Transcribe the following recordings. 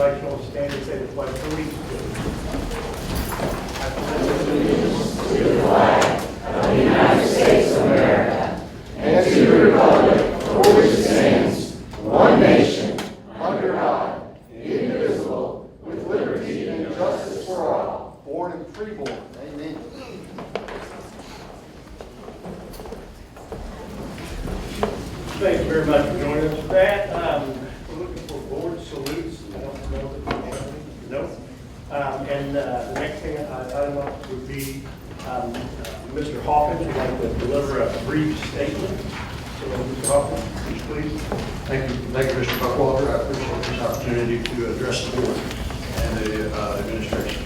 invite you all to stand and say the pledge of allegiance. To the flag of the United States of America and to the republic for which it stands, one nation, under God, indivisible, with liberty and justice for all. Born and freeborn. Amen. Thank you very much for joining us for that. We're looking for board salutes. I don't know if we have any. No. And the next thing item up would be Mr. Hawkins would like to deliver a brief statement. So, Mr. Hawkins, please. Thank you, Mr. Buckwalter. I appreciate this opportunity to address the board and the administration.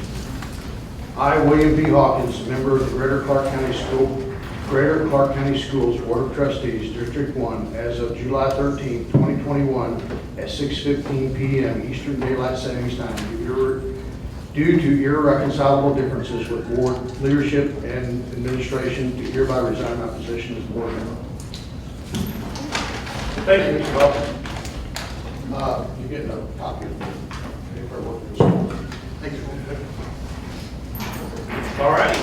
I, William P. Hawkins, member of the Greater Clark County Schools Board of Trustees, District 1, as of July 13, 2021, at 6:15 p.m. Eastern Daylight Savings Time, due to irreconcilable differences with board leadership and administration, to hereby resign my position as board member. Thank you, Mr. Hawkins. You're getting a copy of the paperwork. Thank you. All right.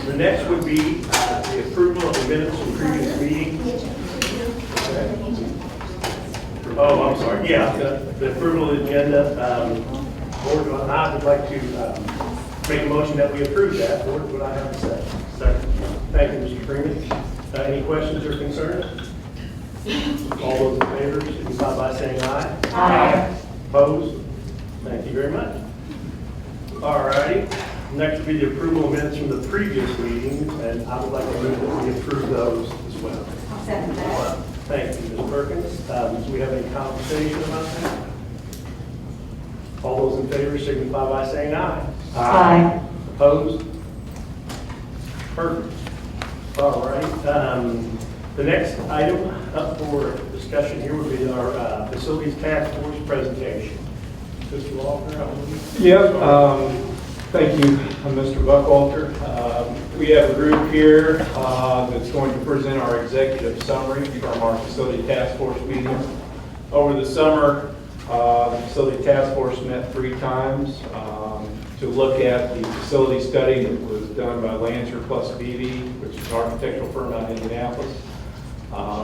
The next would be the approval of the minutes from previous meeting. Oh, I'm sorry. Yeah, the approval of the agenda. Board, I would like to make a motion that we approve that. Board, would I have a second? Second. Thank you, Mr. Freeman. Any questions or concerns? All those in favor, signify by saying aye. Aye. Opposed? Thank you very much. All righty. Next will be the approval of minutes from the previous meeting, and I would like to move that we approve those as well. I'll second that. Thank you, Ms. Perkins. Do we have any conversation about that? All those in favor signify by saying aye. Aye. Opposed? Perfect. All right. The next item up for discussion here would be our facilities task force presentation. Mr. Walker, I believe. Yep. Thank you, Mr. Buckwalter. We have a group here that's going to present our executive summary from our facility task force meeting. Over the summer, the facility task force met 3 times to look at the facility study that was done by Lancer plus BV, which is an architectural firm out of Indianapolis.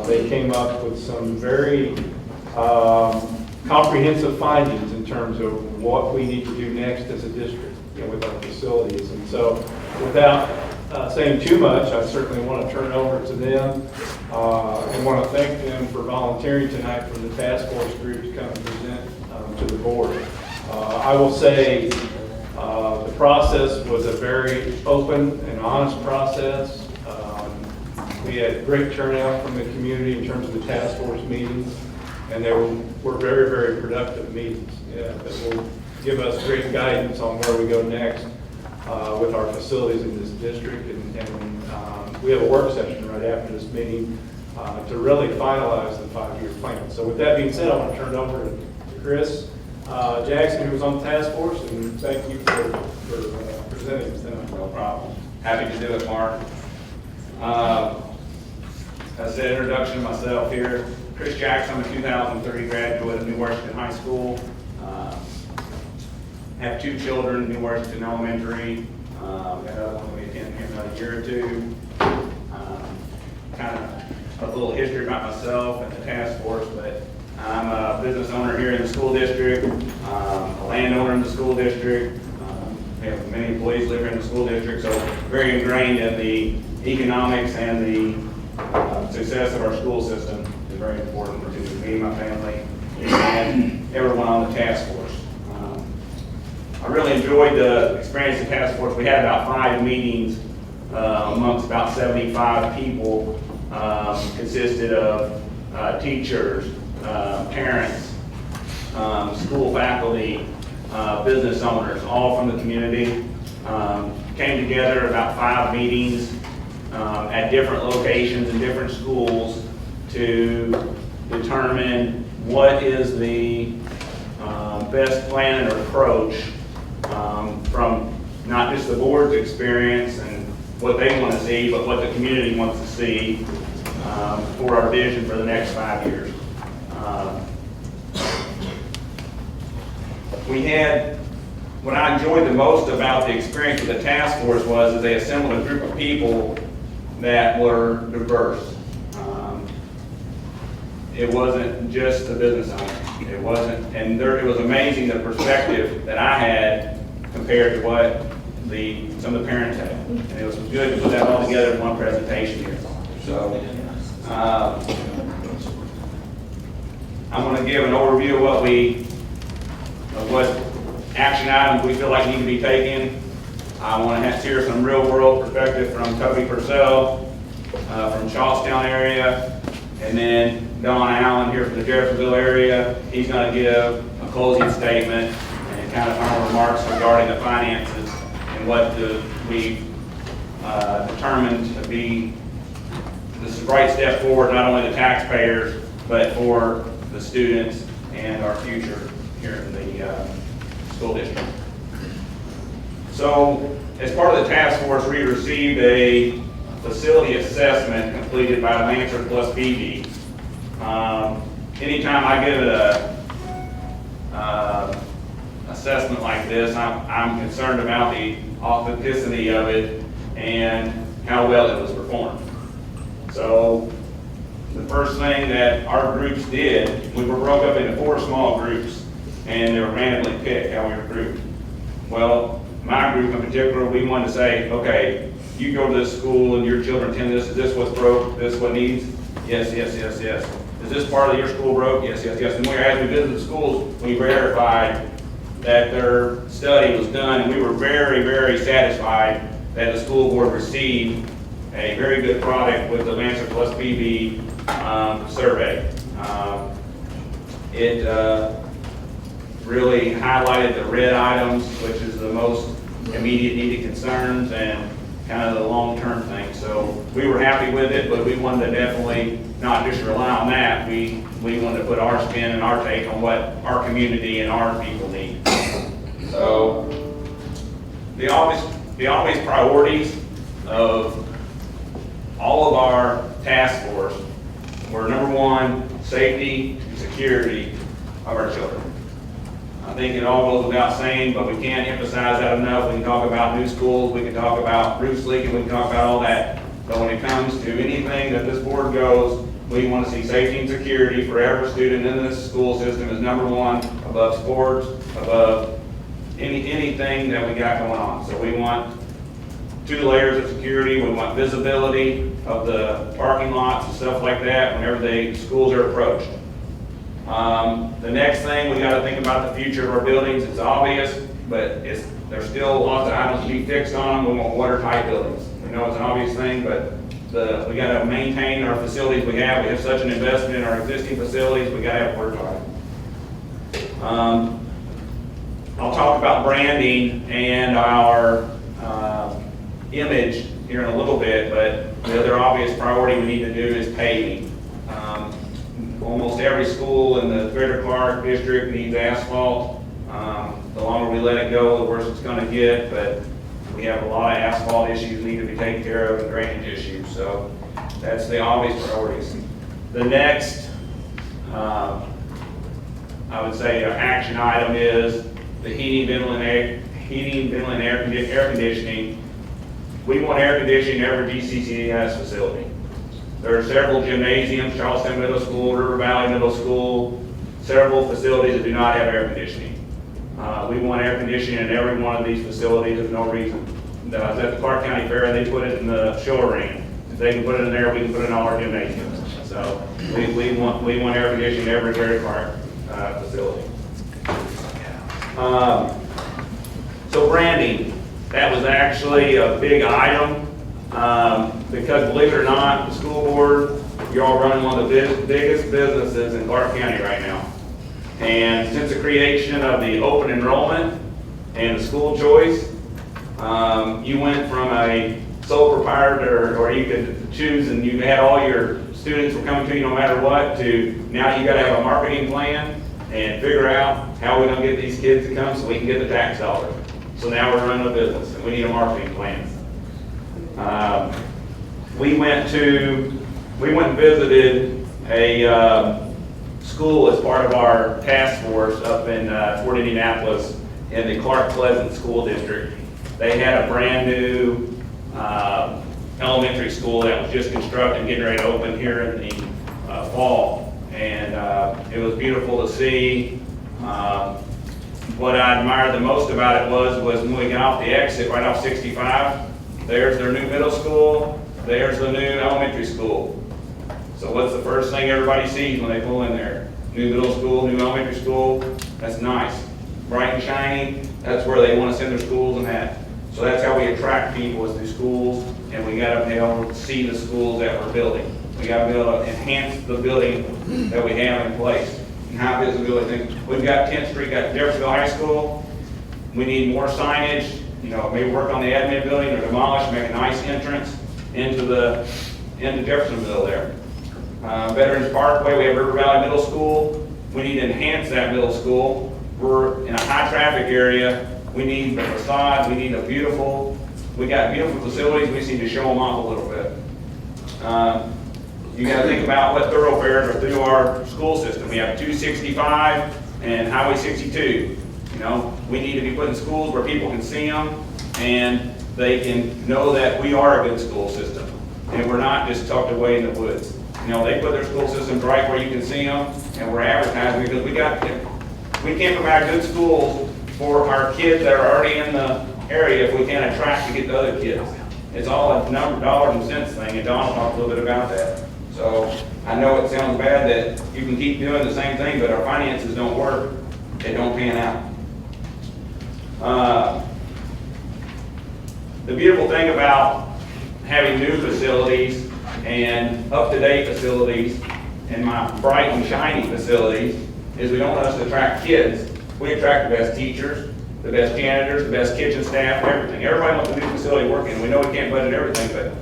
They came up with some very comprehensive findings in terms of what we need to do next as a district, with our facilities. And so without saying too much, I certainly want to turn it over to them and want to thank them for volunteering tonight from the task force group to come and present to the board. I will say the process was a very open and honest process. We had great turnout from the community in terms of the task force meetings, and they were very, very productive meetings that will give us great guidance on where we go next with our facilities in this district. And we have a work session right after this meeting to really finalize the 5-year plan. So with that being said, I want to turn it over to Chris Jackson, who was on the task force, and thank you for presenting this tonight. No problem. Happy to do it, Mark. As an introduction to myself here, Chris Jackson, I'm a 2003 graduate of New Washington High School. Have 2 children, New Washington Elementary. Got another one we attended here about a year or 2. Kind of a little history about myself and the task force, but I'm a business owner here in the school district, a landowner in the school district. We have many employees live here in the school district, so very ingrained in the economics and the success of our school system is very important to me, my family, and everyone on the task force. I really enjoyed the experience of task force. We had about 5 meetings amongst about 75 people, consisted of teachers, parents, school faculty, business owners, all from the community. Came together about 5 meetings at different locations in different schools to determine what is the best plan and approach from not just the board's experience and what they want to see, but what the community wants to see for our vision for the next 5 years. what I enjoyed the most about the experience with the task force was that they assembled a group of people that were diverse. It wasn't just the business owner. It wasn't, and it was amazing the perspective that I had compared to what some of the parents had. And it was good to put that all together in one presentation here. So, I'm going to give an overview of what action items we feel like need to be taken. I want to hear some real world perspective from Toby Purcell, from Charleston area, and then Don Allen here from the Jeffersonville area. He's going to give a closing statement and kind of final remarks regarding the finances and what we determined to be the right step forward, not only the taxpayers, but for the students and our future here in the school district. So, as part of the task force, we received a facility assessment completed by Lancer plus BD. Anytime I get a assessment like this, I'm concerned about the authenticity of it and how well it was performed. So, the first thing that our groups did, we were broke up into 4 small groups, and they were randomly picked how we were grouped. Well, my group in particular, we wanted to say, okay, you go to this school and your children attend this, is this what's broke, this what needs? Yes, yes, yes, yes. Is this part of your school broke? Yes, yes, yes. And as we visited the schools, we verified that their study was done, and we were very, very satisfied that the school board received a very good product with the Lancer plus BB survey. It really highlighted the red items, which is the most immediate needed concerns and kind of the long-term thing. So we were happy with it, but we wanted to definitely not just rely on that. We wanted to put our spin and our take on what our community and our people need. So the obvious priorities of all of our task force were, number one, safety and security of our children. I think it all goes without saying, but we can't emphasize that enough. We can talk about new schools, we can talk about roofs leaking, we can talk about all that. But when it comes to anything that this board goes, we want to see safety and security for every student in this school system is number one, above sports, above anything that we got going on. So we want 2 layers of security. We want visibility of the parking lots and stuff like that whenever the schools are approached. The next thing, we got to think about the future of our buildings. It's obvious, but there's still lots of items to be fixed on them. We want watertight buildings. We know it's an obvious thing, but we got to maintain our facilities we have. We have such an investment in our existing facilities. We got to have watertight. I'll talk about branding and our image here in a little bit, but the other obvious priority we need to do is paving. Almost every school in the Greater Clark district needs asphalt. The longer we let it go, the worse it's going to get, but we have a lot of asphalt issues need to be taken care of and drainage issues, so that's the obvious priorities. The next, I would say, action item is the heating, ventilating, air conditioning. We want air conditioning in every GCCS facility. There are several gymnasiums, Charleston Middle School, River Valley Middle School, several facilities that do not have air conditioning. We want air conditioning in every one of these facilities. There's no reason. I was at the Clark County Fair and they put it in the show arena. If they can put it in there, we can put it in all our gymnasiums. So we want air conditioning in every Greater Clark facility. So branding, that was actually a big item. Because believe it or not, the school board, you're all running one of the biggest businesses in Clark County right now. And since the creation of the open enrollment and the school choice, you went from a sole proprietor, or you could choose and you had all your students were coming to you no matter what, to now you got to have a marketing plan and figure out how we're going to get these kids to come so we can get the tax dollars. So now we're running a business and we need a marketing plan. We went and visited a school as part of our task force up in Fort Indianapolis in the Clark Pleasant School District. They had a brand new elementary school that was just constructed, getting ready to open here in the fall. And it was beautiful to see. What I admired the most about it was when we got off the exit right off 65, there's their new middle school, there's the new elementary school. So what's the first thing everybody sees when they pull in there? New middle school, new elementary school. That's nice. Bright and shiny. That's where they want to send their schools and that. So that's how we attract people, is through schools, and we got to be able to see the schools that we're building. We got to be able to enhance the building that we have in place. And high visibility things. We've got 10th Street, got Jeffersonville High School. We need more signage. You know, maybe work on the admin building or demolish, make a nice entrance into Jeffersonville there. Veterans Parkway, we have River Valley Middle School. We need to enhance that middle school. We're in a high traffic area. We need the facade. We need we got beautiful facilities. We just need to show them off a little bit. You got to think about what thoroughfares are through our school system. We have 265 and Highway 62. You know, we need to be putting schools where people can see them and they can know that we are a good school system and we're not just tucked away in the woods. You know, they put their school systems right where you can see them, and we're advertising because we can't provide good schools for our kids that are already in the area if we can't attract to get the other kids. It's all a number, dollars and cents thing, and Don will talk a little bit about that. So I know it sounds bad that you can keep doing the same thing, but our finances don't work. They don't pan out. The beautiful thing about having new facilities and up-to-date facilities and my bright and shiny facilities is we don't just attract kids. We attract the best teachers, the best janitors, the best kitchen staff, everything. Everybody wants a new facility working. We know we can't budget everything, but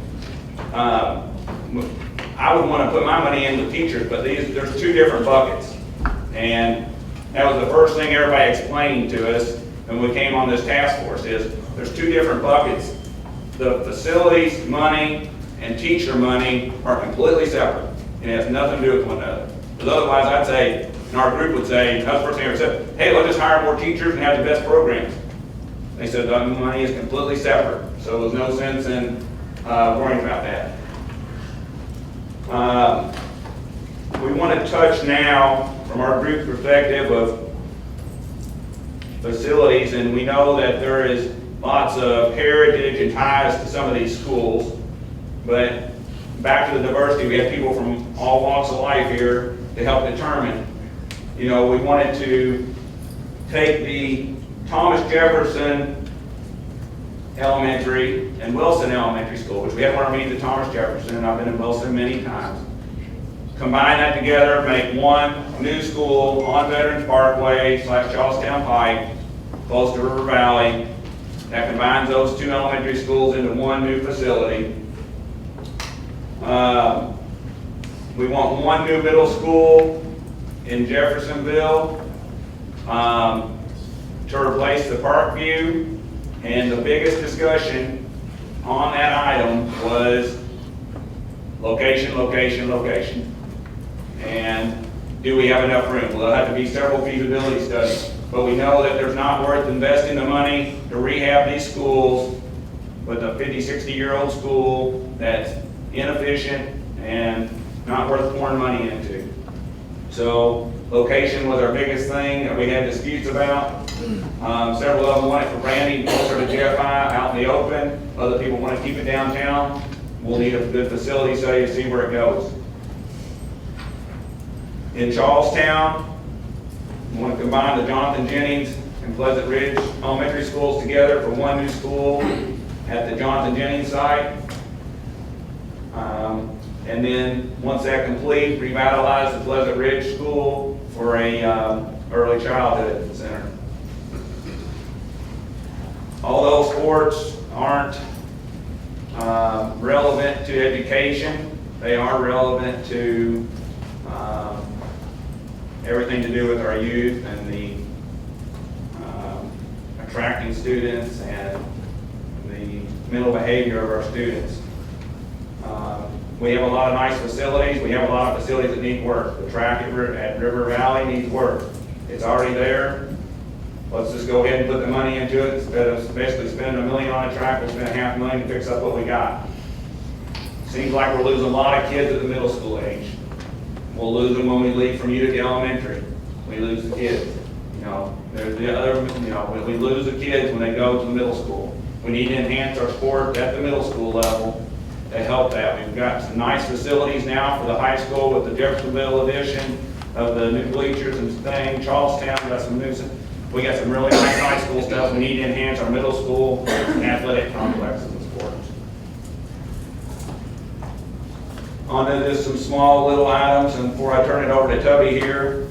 I would want to put my money into teachers, but there's two different buckets. And that was the first thing everybody explained to us when we came on this task force is there's two different buckets. The facilities money and teacher money are completely separate. And it has nothing to do with one another. Because otherwise I'd say, and our group would say, that's the first thing I said, hey, let's just hire more teachers and have the best programs. They said the money is completely separate. So there's no sense in worrying about that. We want to touch now from our group's perspective of facilities, and we know that there is lots of heritage and ties to some of these schools, but back to the diversity, we have people from all walks of life here to help determine. You know, we wanted to take the Thomas Jefferson Elementary and Wilson Elementary School, which we had one of our meetings at Thomas Jefferson, and I've been in Wilson many times. Combine that together, make one new school on Veterans Parkway / Charlestown Pike, close to River Valley, that combines those two elementary schools into one new facility. We want one new middle school in Jeffersonville to replace the Parkview. And the biggest discussion on that item was location, location, location. And do we have enough room? Well, there'll have to be several feasibility studies. But we know that there's not worth investing the money to rehab these schools with a 50, 60-year-old school that's inefficient and not worth pouring money into. So location was our biggest thing that we had disputes about. Several of them wanted for branding closer to GFI, out in the open. Other people want to keep it downtown. We'll need a good facility study to see where it goes. In Charlestown, we want to combine the Jonathan Jennings and Pleasant Ridge elementary schools together for one new school at the Jonathan Jennings site. And then once that completes, revitalize the Pleasant Ridge School for a early childhood center. Although sports aren't relevant to education, they are relevant to everything to do with our youth and the attracting students and the mental behavior of our students. We have a lot of nice facilities. We have a lot of facilities that need work. The track at River Valley needs work. It's already there. Let's just go ahead and put the money into it. Instead of basically spending $1 million on a track, we'll spend $500,000 to fix up what we got. Seems like we're losing a lot of kids at the middle school age. We'll lose them when we leave from Utica Elementary. We lose the kids. You know, there's the other, you know, we lose the kids when they go to the middle school. We need to enhance our sport at the middle school level to help that. We've got some nice facilities now for the high school with the Jeffersonville edition of the new bleachers and thing. Charleston got some new, we got some really nice high school stuff. We need to enhance our middle school athletic complexes and sports. On to just some small little items, and before I turn it over to Tubby here,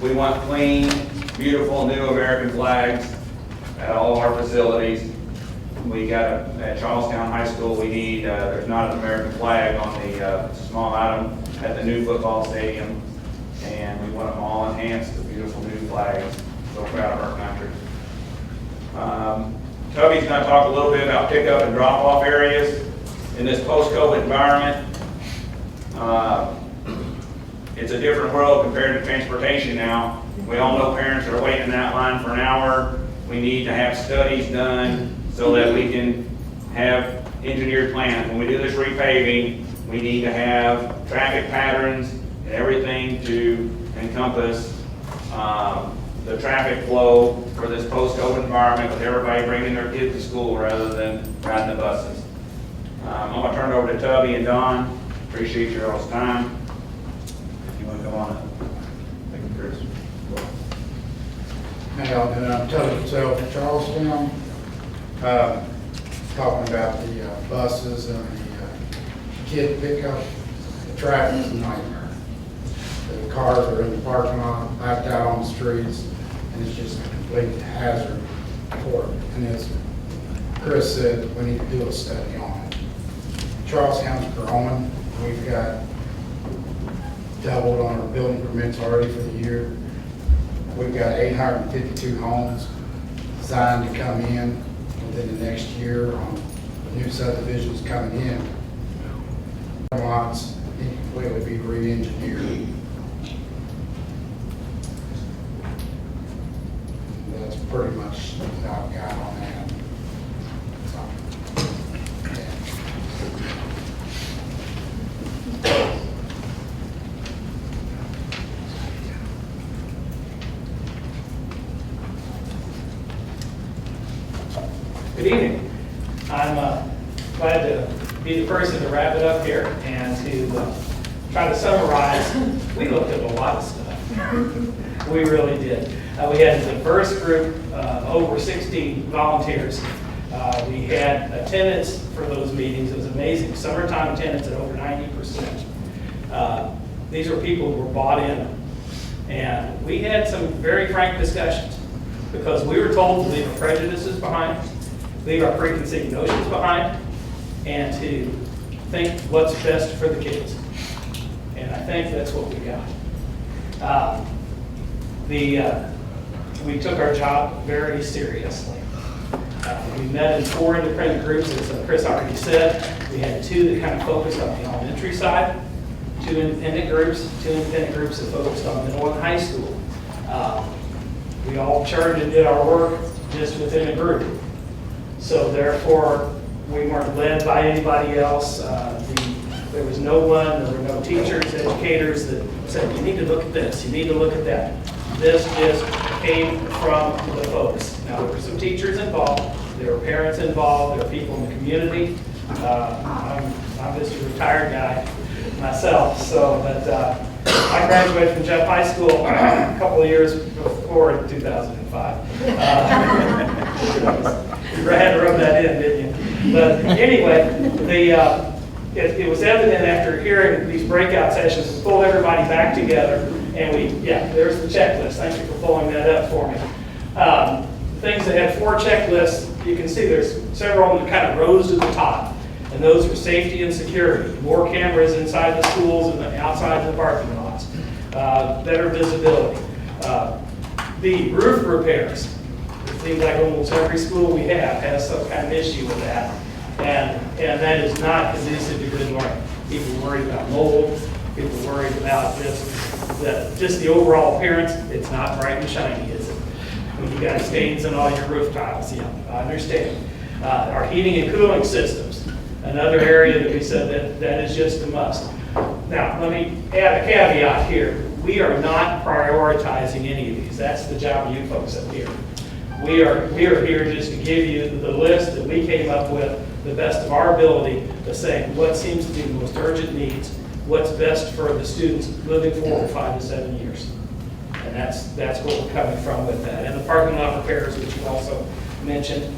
we want clean, beautiful new American flags at all of our facilities. We got at Charlestown High School, we need, there's not an American flag on the small item at the new football stadium, and we want them all enhanced to beautiful new flags. So proud of our country. Tubby's going to talk a little bit about pickup and drop-off areas in this post-COVID environment. It's a different world compared to transportation now. We all know parents are waiting in that line for an hour. We need to have studies done so that we can have engineered plans. When we do this repaving, we need to have traffic patterns and everything to encompass the traffic flow for this post-COVID environment with everybody bringing their kids to school rather than riding the buses. I'm going to turn it over to Tubby and Don. Appreciate your all's time. If you want to come on up. Thank you, Chris. How y'all doing? I'm Tubby myself from Charlestown. Talking about the buses and the kid pickup. The traffic's a nightmare. The cars are in the parking lot, backed out on the streets, and it's just a complete hazard for it. And as Chris said, we need to do a study on it. Charlestown's growing. We've got doubled on our building permits already for the year. We've got 852 homes designed to come in within the next year on the new subdivisions coming in. Lots need to completely be re-engineered. That's pretty much what I've got on that. Good evening. I'm glad to be the person to wrap it up here and to try to summarize. We looked at a lot of stuff. We really did. We had a diverse group, over 60 volunteers. We had attendance for those meetings. It was amazing. Summertime attendance at over 90%. These are people who were bought in. And we had some very frank discussions because we were told to leave our prejudices behind, leave our preconceived notions behind, and to think what's best for the kids. And I think that's what we got. We took our job very seriously. We met in 4 independent groups, as Chris already said. We had 2 that kind of focused on the elementary side, 2 independent groups that focused on middle and high school. We all churned and did our work just within a group. So therefore, we weren't led by anybody else. There was no one, there were no teachers, educators that said, you need to look at this, you need to look at that. This just came from the folks. Now, there were some teachers involved, there were parents involved, there were people in the community. I'm just a retired guy myself, so that I graduated from Jeff High School a couple of years before 2005. You had to rub that in, didn't you? But anyway, it was evident after hearing these breakout sessions, we pulled everybody back together, and there's the checklist. Thank you for pulling that up for me. Things that had 4 checklists, you can see there's several of them that kind of rose to the top, and those were safety and security, more cameras inside the schools and outside the parking lots, better visibility, the roof repairs. It seems like almost every school we have has some kind of issue with that. And that is not conducive to good learning. People worry about mold, people worried about just the overall appearance. It's not bright and shiny, is it? When you got stains on all your roof tiles, yeah, I understand. Our heating and cooling systems, another area that we said that is just a must. Now, let me add a caveat here. We are not prioritizing any of these. That's the job of you folks up here. We are here just to give you the list that we came up with, the best of our ability, to say what seems to be the most urgent needs, what's best for the students moving forward 5 to 7 years. And that's where we're coming from with that. And the parking lot repairs, which you also mentioned.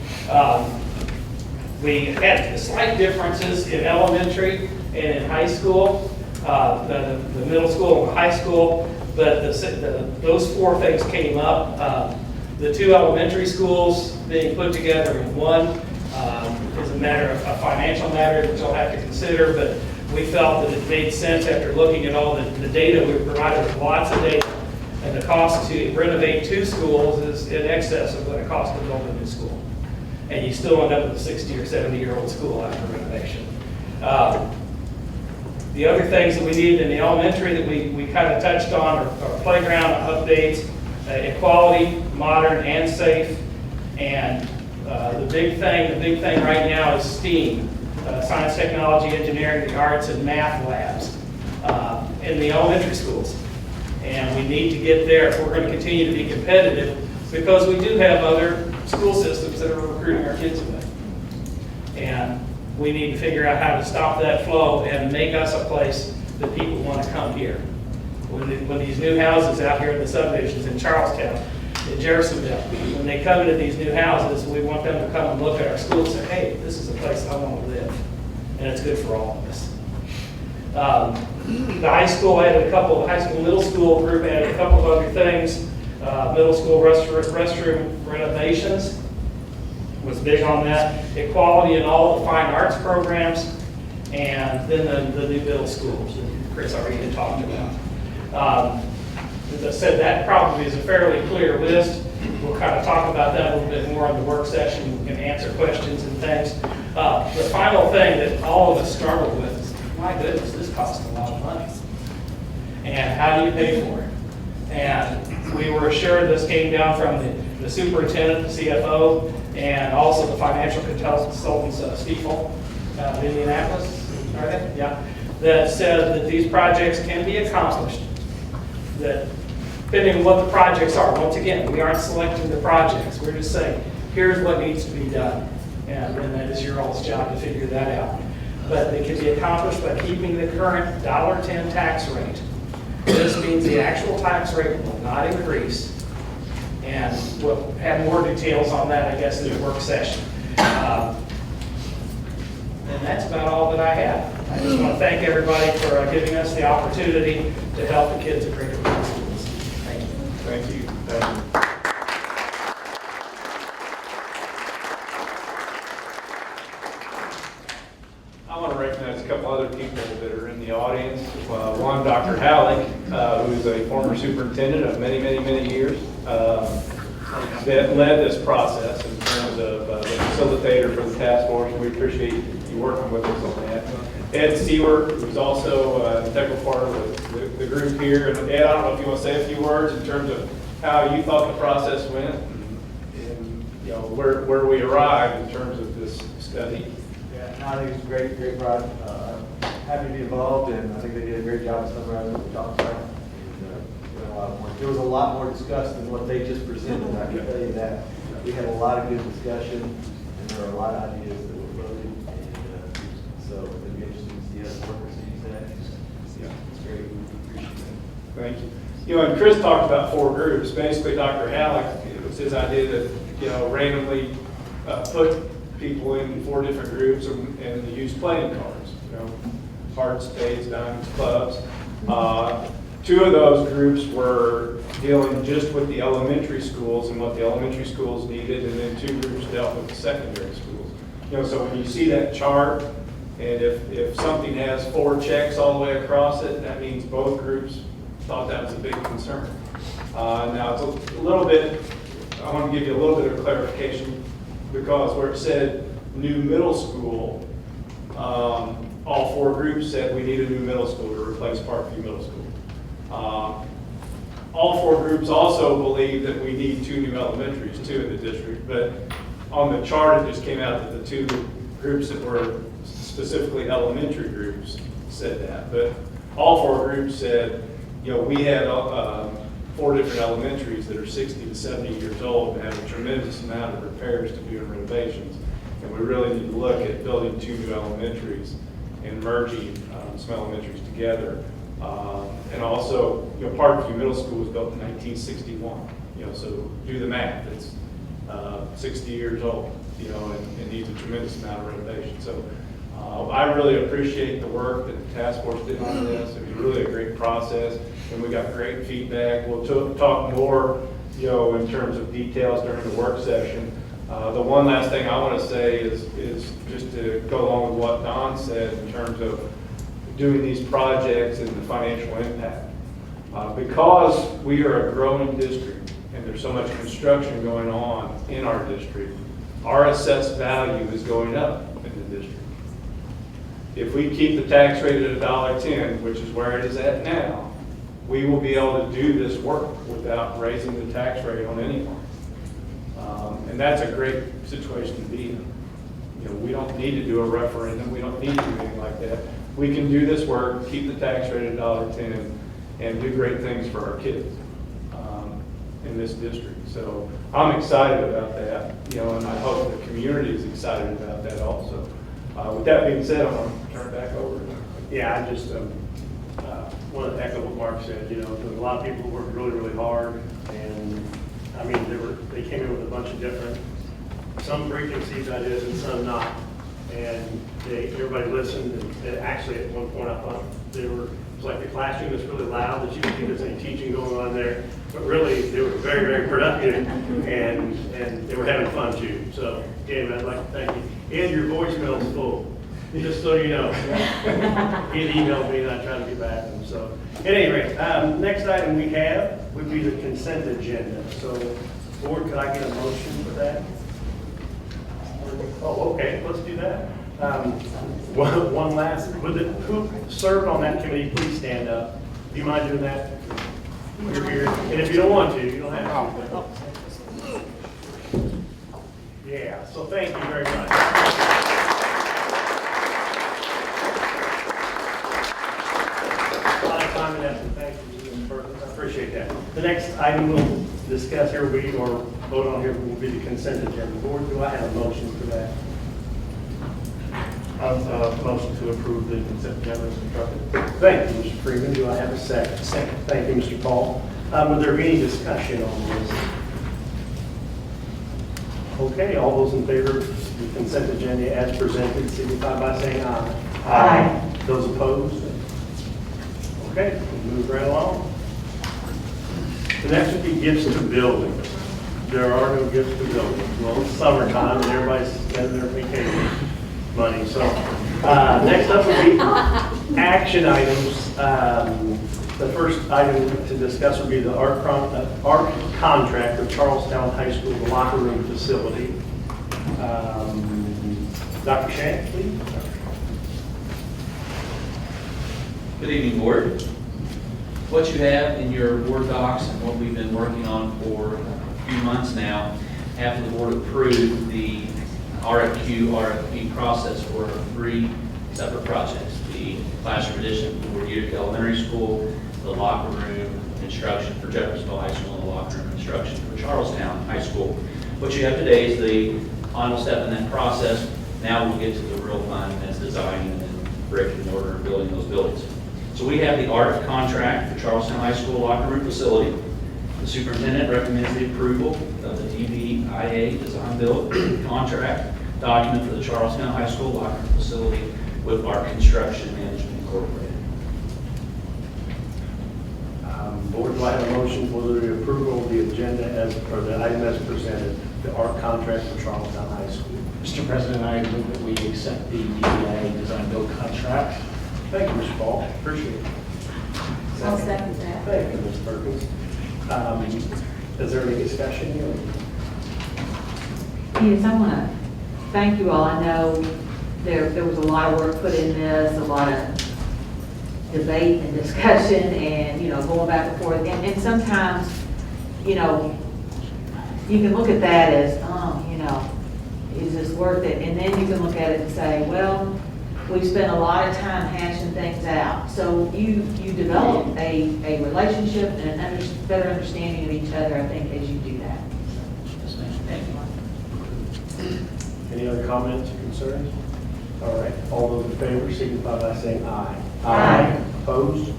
We had slight differences in elementary and in high school, the middle school and the high school, but those 4 things came up. The 2 elementary schools being put together in one is a financial matter that you'll have to consider, but we felt that it made sense after looking at all the data. We provided with lots of data, and the cost to renovate 2 schools is in excess of what it costs to build a new school. And you still end up with a 60 or 70-year-old school after renovation. The other things that we needed in the elementary that we kind of touched on are playground updates, equality, modern and safe, and the big thing right now is STEAM, science, technology, engineering, the arts, and math labs in the elementary schools. And we need to get there if we're going to continue to be competitive, because we do have other school systems that are recruiting our kids away. And we need to figure out how to stop that flow and make us a place that people want to come here. When these new houses out here in the subdivisions in Charleston, in Jeffersonville, when they come into these new houses, we want them to come and look at our school and say, hey, this is a place I want to live. And it's good for all of us. The high school added middle school group added a couple of other things. Middle school restroom renovations was big on that. Equality in all the fine arts programs, and then the new middle schools that Chris already had talked about. As I said, that probably is a fairly clear list. We'll kind of talk about that a little bit more in the work session. We can answer questions and things. The final thing that all of us struggle with is, my goodness, this costs a lot of money. And how do you pay for it? And we were assured this came down from the superintendent, the CFO, and also the financial consultants, Stiefel, of Indianapolis, are they? Yeah. That said that these projects can be accomplished. That depending on what the projects are, once again, we aren't selecting the projects. We're just saying, here's what needs to be done. And that is your all's job to figure that out. But they can be accomplished by keeping the current $1.10 tax rate. This means the actual tax rate will not increase. And we'll have more details on that, I guess, in the work session. And that's about all that I have. I just want to thank everybody for giving us the opportunity to help the kids at Greater Renewal Schools. Thank you. Thank you. Thank you. I want to recognize a couple other people that are in the audience. One, Dr. Halleck, who is a former superintendent of many, many, many years, that led this process in terms of the facilitator for the task force. We appreciate you working with us on that. Ed Stewart, who's also an integral part of the group here. And Ed, I don't know if you want to say a few words in terms of how you thought the process went and you know, where we arrived in terms of this study. Yeah, no, I think it's a great project. Happy to be involved, and I think they did a great job summarizing what we talked about. There was a lot more discussed than what they just presented, I can tell you that. We had a lot of good discussion, and there were a lot of ideas that were floated, and so it'll be interesting to see us work with that. Yeah, it's great. We appreciate it. Thank you. You know, and Chris talked about 4 groups. Basically, Dr. Halleck, it was his idea to, you know, randomly put people in 4 different groups and use playing cards, you know, hearts, spades, diamonds, clubs. 2 of those groups were dealing just with the elementary schools and what the elementary schools needed, and then 2 groups dealt with the secondary schools. You know, so when you see that chart, and if something has 4 checks all the way across it, that means both groups thought that was a big concern. Now, it's a little bit, I want to give you a little bit of clarification, because where it said new middle school, all four groups said we need a new middle school to replace Parkview Middle School. All four groups also believe that we need two new elementaries too in the district, but on the chart it just came out that the two groups that were specifically elementary groups said that. But all four groups said, you know, we had four different elementaries that are 60 to 70 years old and have a tremendous amount of repairs to do and renovations. And we really need to look at building two new elementaries and merging some elementaries together. And also, you know, Parkview Middle School was built in 1961. You know, so do the math. It's 60 years old, you know, and needs a tremendous amount of renovation. So I really appreciate the work that the task force did on this. It was really a great process, and we got great feedback. We'll talk more, you know, in terms of details during the work session. The one last thing I want to say is just to go along with what Don said in terms of doing these projects and the financial impact. Because we are a growing district and there's so much construction going on in our district, our assessed value is going up in the district. If we keep the tax rate at $1.10, which is where it is at now, we will be able to do this work without raising the tax rate on anyone. And that's a great situation to be in. You know, we don't need to do a referendum. We don't need to do anything like that. We can do this work, keep the tax rate at $1.10, and do great things for our kids in this district. So I'm excited about that, you know, and I hope the community is excited about that also. With that being said, I'm going to turn it back over. Yeah, I just want to echo what Mark said. You know, a lot of people worked really, really hard, and I mean, they came in with a bunch of different, some preconceived ideas and some not. And everybody listened, and actually at one point I thought it was like the classroom was really loud, that you could think there's any teaching going on there. But really, they were very, very productive, and they were having fun too. So, David, I'd like to thank you. And your voicemail is full, just so you know. He had emailed me and I tried to get back to him. So, at any rate, next item we have would be the consent agenda. So, board, could I get a motion for that? Oh, okay, let's do that. One last, who served on that committee, please stand up. Do you mind doing that? You're here. And if you don't want to, you don't have to. Yeah, so thank you very much. A lot of time and effort, thank you. I appreciate that. The next item we'll discuss here will be, or vote on here, will be the consent agenda. Board, do I have a motion for that? Motion to approve the consent agenda as instructed. Thank you, Mr. Freeman. Do I have a second? Second. Thank you, Mr. Paul. Would there be any discussion on this? Okay, all those in favor of the consent agenda as presented signify by saying aye. Aye. Those opposed? Okay, we'll move right along. The next would be gifts to buildings. There are no gifts to buildings. Well, it's summertime and everybody's spending their vacation money. So next up would be action items. The first item to discuss would be the art contract of Charlestown High School, the locker room facility. Dr. Shank, please. Good evening, Board. What you have in your Board docs and what we've been working on for a few months now, after the Board approved the RFP process for 3 separate projects: the classroom addition for Utica Elementary School, the locker room instruction for Jeffersonville High School, and the locker room instruction for Charlestown High School. What you have today is the final step in that process. Now we'll get to the real fun, and that's designing and breaking in order and building those buildings. So we have the ART contract for Charlestown High School locker room facility. The superintendent recommends the approval of the DVIA design build contract document for the Charlestown High School locker room facility with ART Construction Management Incorporated. Board, do I have a motion for the approval of the agenda as, or the item as presented, the art contract for Charlestown High School? Mr. President, I move that we accept the DVA design build contract. Thank you, Mr. Paul. Appreciate it. I'll second that. Thank you, Ms. Perkins. Is there any discussion here? Yes, I want to thank you all. I know there was a lot of work put in this, a lot of debate and discussion and, going back and forth. And sometimes, you can look at that as, is this worth it? And then you can look at it and say, well, we've spent a lot of time hashing things out. So you develop a relationship and better understanding of each other, I think, as you do that. Yes, ma'am. Thank you. Any other comments or concerns? All right, all those in favor signify by saying aye. Aye. Opposed?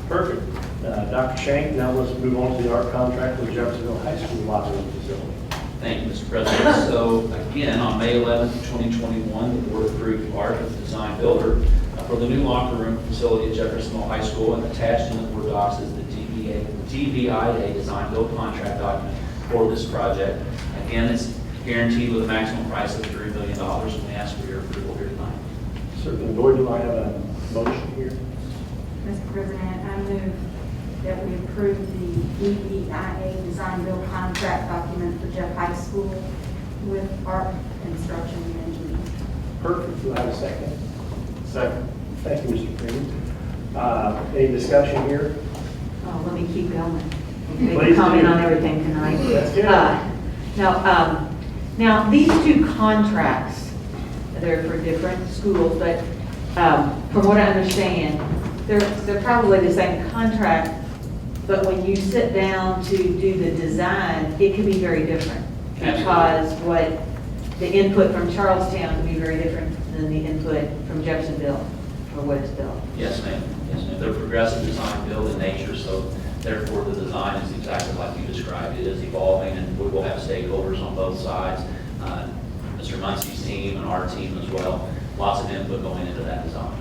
Perfect. Dr. Shank, now let's move on to the art contract with Jeffersonville High School locker room facility. Thank you, Mr. President. So again, on May 11th, 2021, the board approved art of the design builder for the new locker room facility at Jeffersonville High School, and attached in the board docs is the DVIA design build contract document for this project. Again, it's guaranteed with a maximum price of $3 million, and we ask for your approval here tonight. Certainly. Board, do I have a motion here? Mr. President, I move that we approve the DVIA design build contract document for Jeff High School with art, construction, and engineering. Perfect. Do I have a second? Second. Thank you, Mr. Freeman. Any discussion here? Oh, let me keep going. Please Make a comment do. on everything tonight. That's good. Now, these two contracts, they're for different schools, but from what I understand, they're probably the same contract, but when you sit down to do the design, it can be very different. Because what the input from Charlestown can be very different than the input from Jeffersonville or what it's built. Yes, ma'am. Yes, ma'am. They're progressive design build in nature, so therefore the design is exactly like you described. It is evolving, and we will have stakeholders on both sides. Mr. Muncie's team and our team as well. Lots of input going into that design.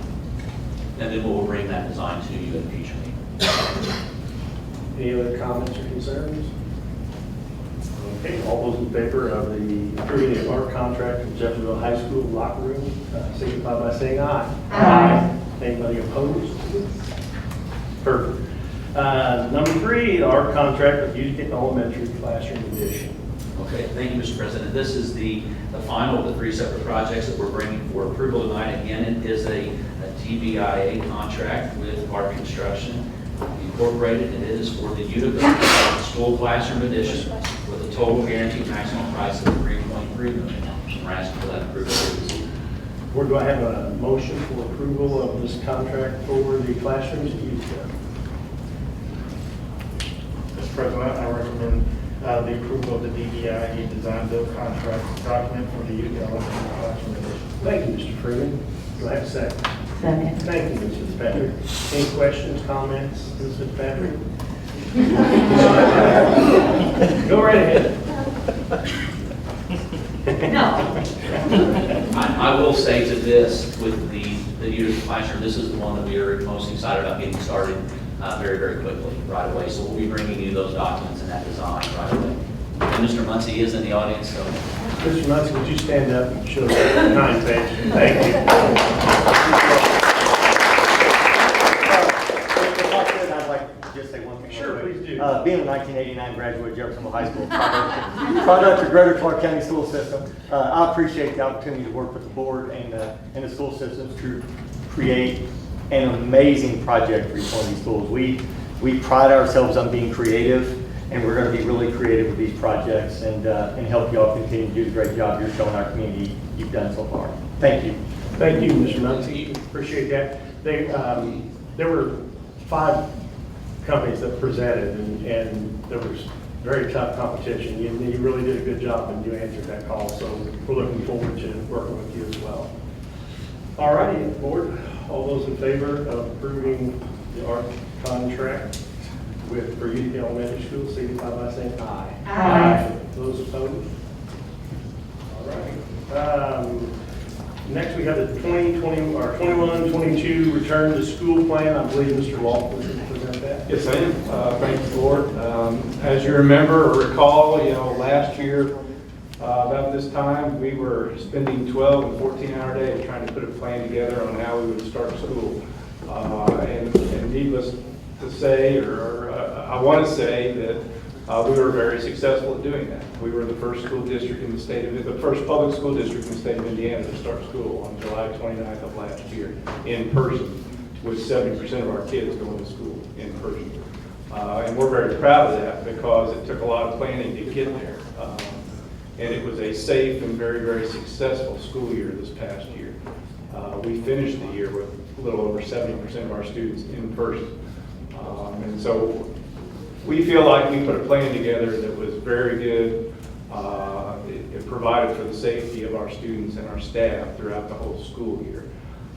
And then we'll bring that design to you in a future meeting. Any other comments or concerns? Okay, all those in favor of the approving the art contract with Jeffersonville High School locker room, signify by saying aye. Aye. Anybody opposed? Perfect. Number 3, the art contract with Utica Elementary Classroom Edition. Okay, thank you, Mr. President. This is the final of the 3 separate projects that we're bringing for approval tonight. Again, it is a DVIA contract with Art Construction Incorporated, and it is for the Utica School Classroom Edition with a total guaranteed maximum price of $3.3 million. We're asking for that approval this evening. Board, do I have a motion for approval of this contract for the classrooms at Utica? Mr. President, I recommend the approval of the DVIA design build contract document for the Utica Elementary Classroom Edition. Thank you, Mr. Freeman. Do I have a second? Second. Thank you, Ms. Fitzpatrick. Any questions, comments, Ms. Fitzpatrick? Go right ahead. No. I will say to this, with the Utica classroom, this is the one that we are most excited about getting started very, very quickly, right away. So we'll be bringing you those documents and that design right away. And Mr. Muncie is in the audience, so. Mr. Muncie, would you stand up and show the 9th page? Thank you. If I could, I'd like to just say one thing. Sure, please do. Being a 1989 graduate of Jeffersonville High School, product of Greater Clark County School System, I appreciate the opportunity to work with the board and the school systems to create an amazing project for each one of these schools. We pride ourselves on being creative, and we're going to be really creative with these projects and help you all continue to do the great job you're showing our community you've done so far. Thank you. Thank you, Mr. Muncie. Appreciate that. There were 5 companies that presented, and there was very tough competition. You really did a good job, and you answered that call, so we're looking forward to working with you as well. All righty, board, all those in favor of approving the art contract for Utica Elementary School, signify by saying aye. Aye. Those opposed? All right. Next, we have the 2020 or 21-22 return to school plan. I believe Mr. Lawson will present that. Yes, I am. Thank you, Board. As you remember or recall, last year, about this time, we were spending 12 and 14-hour days trying to put a plan together on how we would start school. And needless to say, or I want to say that We were very successful at doing that. We were the first school district in the state of, the first public school district in the state of Indiana to start school on July 29th of last year in person, with 70% of our kids going to school in person. And we're very proud of that because it took a lot of planning to get there. And it was a safe and very, very successful school year this past year. We finished the year with a little over 70% of our students in person. And so we feel like we put a plan together that was very good. It provided for the safety of our students and our staff throughout the whole school year.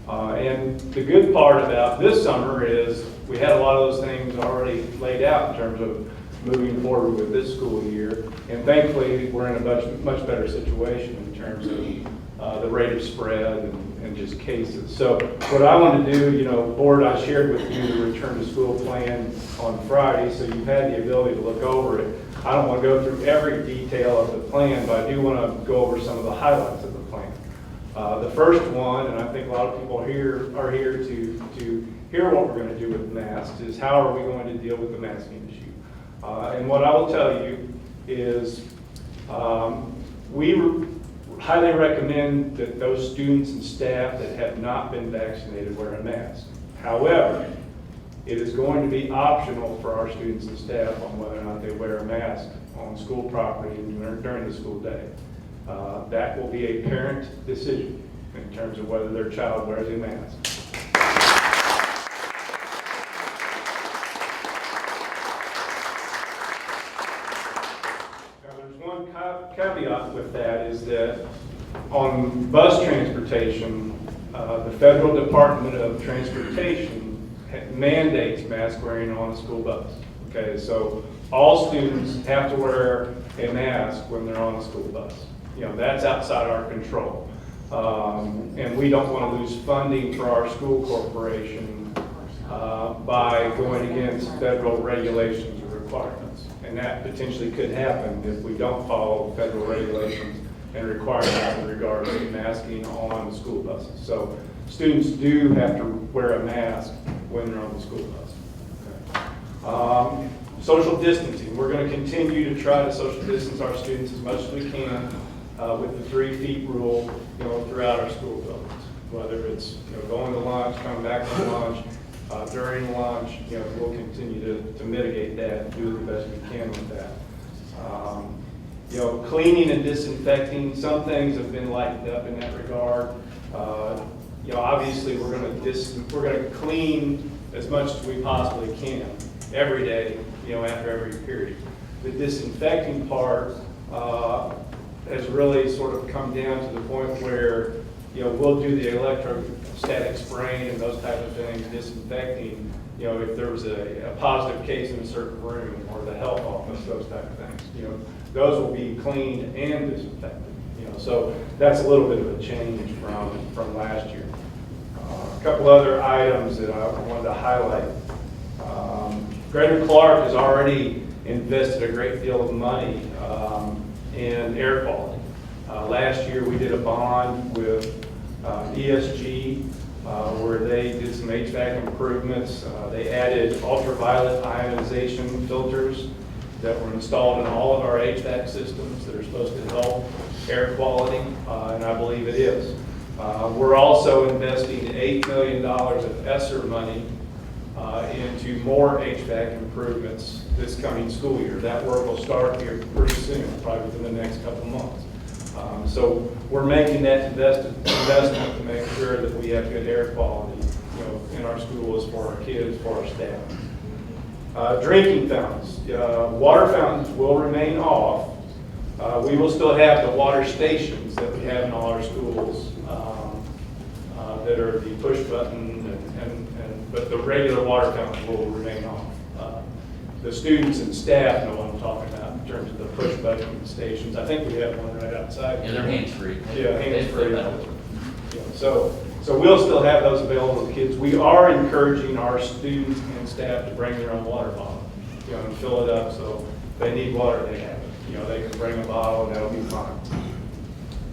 And the good part about this summer is we had a lot of those things already laid out in terms of moving forward with this school year. And thankfully, we're in a much better situation in terms of the rate of spread and just cases. So what I want to do, Board, I shared with you the return to school plan on Friday, so you've had the ability to look over it. I don't want to go through every detail of the plan, but I do want to go over some of the highlights of the plan. The first one, and I think a lot of people here are here to hear what we're going to do with masks, is how are we going to deal with the masking issue. And what I will tell you is we highly recommend that those students and staff that have not been vaccinated wear a mask. However, it is going to be optional for our students and staff on whether or not they wear a mask on school property during the school day. That will be a parent decision in terms of whether their child wears a mask. Caveat with that is that on bus transportation, the Federal Department of Transportation mandates mask wearing on a school bus. Okay, so all students have to wear a mask when they're on a school bus. That's outside our control. And we don't want to lose funding for our school corporation by going against federal regulations or requirements. And that potentially could happen if we don't follow federal regulations and requirements in regards to masking on school buses. So students do have to wear a mask when they're on the school bus. Okay. Social distancing. We're going to continue to try to social distance our students as much as we can with the 3 feet rule throughout our school buildings. Whether it's going to lunch, coming back from lunch, during lunch, we'll continue to mitigate that and do the best we can with that. Cleaning and disinfecting, some things have been lightened up in that regard. Obviously we're going to clean as much as we possibly can every day, after every period. The disinfecting part has really sort of come down to the point where we'll do the electrostatic spraying and those type of things, disinfecting, if there was a positive case in a certain room or the health office, those type of things. Those will be cleaned and disinfected. So that's a little bit of a change from last year. A couple other items that I wanted to highlight. Greater Clark has already invested a great deal of money in air quality. Last year we did a bond with ESG where they did some HVAC improvements. They added ultraviolet ionization filters that were installed in all of our HVAC systems that are supposed to help air quality, and I believe it is. We're also investing $8 million of ESSER money into more HVAC improvements this coming school year. That work will start here pretty soon, probably within the next couple months. So we're making that investment to make sure that we have good air quality, in our schools for our kids, for our staff. Drinking fountains. Water fountains will remain off. We will still have the water stations that we have in all our schools that are the push button, but the regular water fountains will remain off. The students and staff know what I'm talking about in terms of the push button stations. I think we have one right outside. Yeah, they're hands-free. Yeah, hands-free. Yeah, so we'll still have those available to kids. We are encouraging our students and staff to bring their own water bottle, and fill it up. So if they need water, they have it. They can bring a bottle and that'll be fine.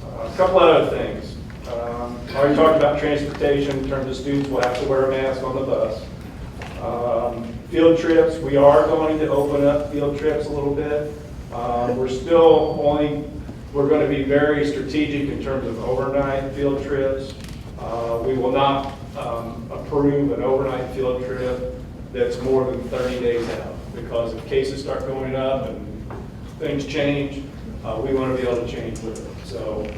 A couple other things. Already talked about transportation in terms of students will have to wear a mask on the bus. Field trips, we are going to open up field trips a little bit. We're going to be very strategic in terms of overnight field trips. We will not approve an overnight field trip that's more than 30 days out, because if cases start going up and things change, we want to be able to change with it. So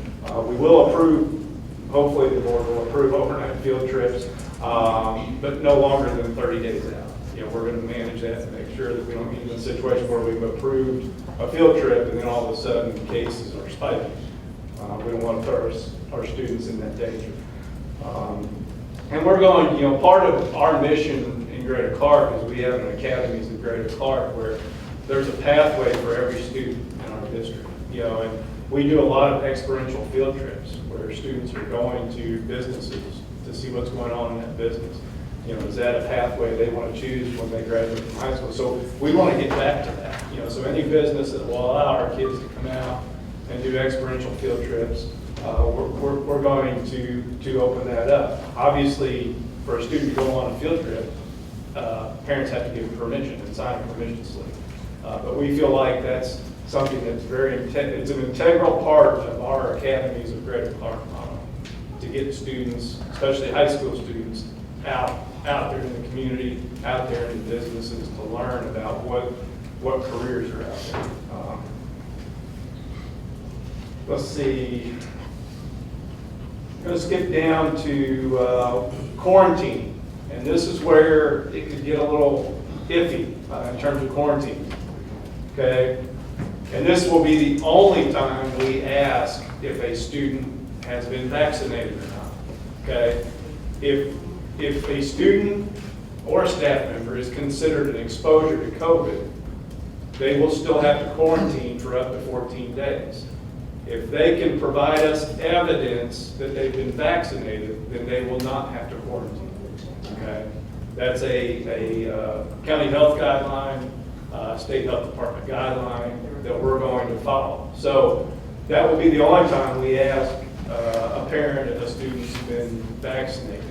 we will approve, hopefully the board will approve overnight field trips, but no longer than 30 days out. We're going to manage that to make sure that we don't get in a situation where we've approved a field trip and then all of a sudden cases are spiking. We don't want to throw our students in that danger. And we're going, part of our mission in Greater Clark is we have an academies in Greater Clark where there's a pathway for every student in our district. And we do a lot of experiential field trips where students are going to businesses to see what's going on in that business. Is that a pathway they want to choose when they graduate from high school? So we want to get back to that. So any business that will allow our kids to come out and do experiential field trips, we're going to open that up. Obviously, for a student to go on a field trip, parents have to give permission and sign a permission slip. But we feel like that's something that's it's an integral part of our academies of Greater Clark model, to get students, especially high school students, out there in the community, out there in the businesses, to learn about what careers are out there. Let's see. I'm going to skip down to quarantine, and this is where it could get a little iffy in terms of quarantine. Okay, and this will be the only time we ask if a student has been vaccinated or not. Okay, if a student or a staff member is considered an exposure to COVID, they will still have to quarantine for up to 14 days. If they can provide us evidence that they've been vaccinated, then they will not have to quarantine. Okay, that's a county health guideline, state health department guideline that we're going to follow. So that will be the only time we ask a parent if a student's been vaccinated.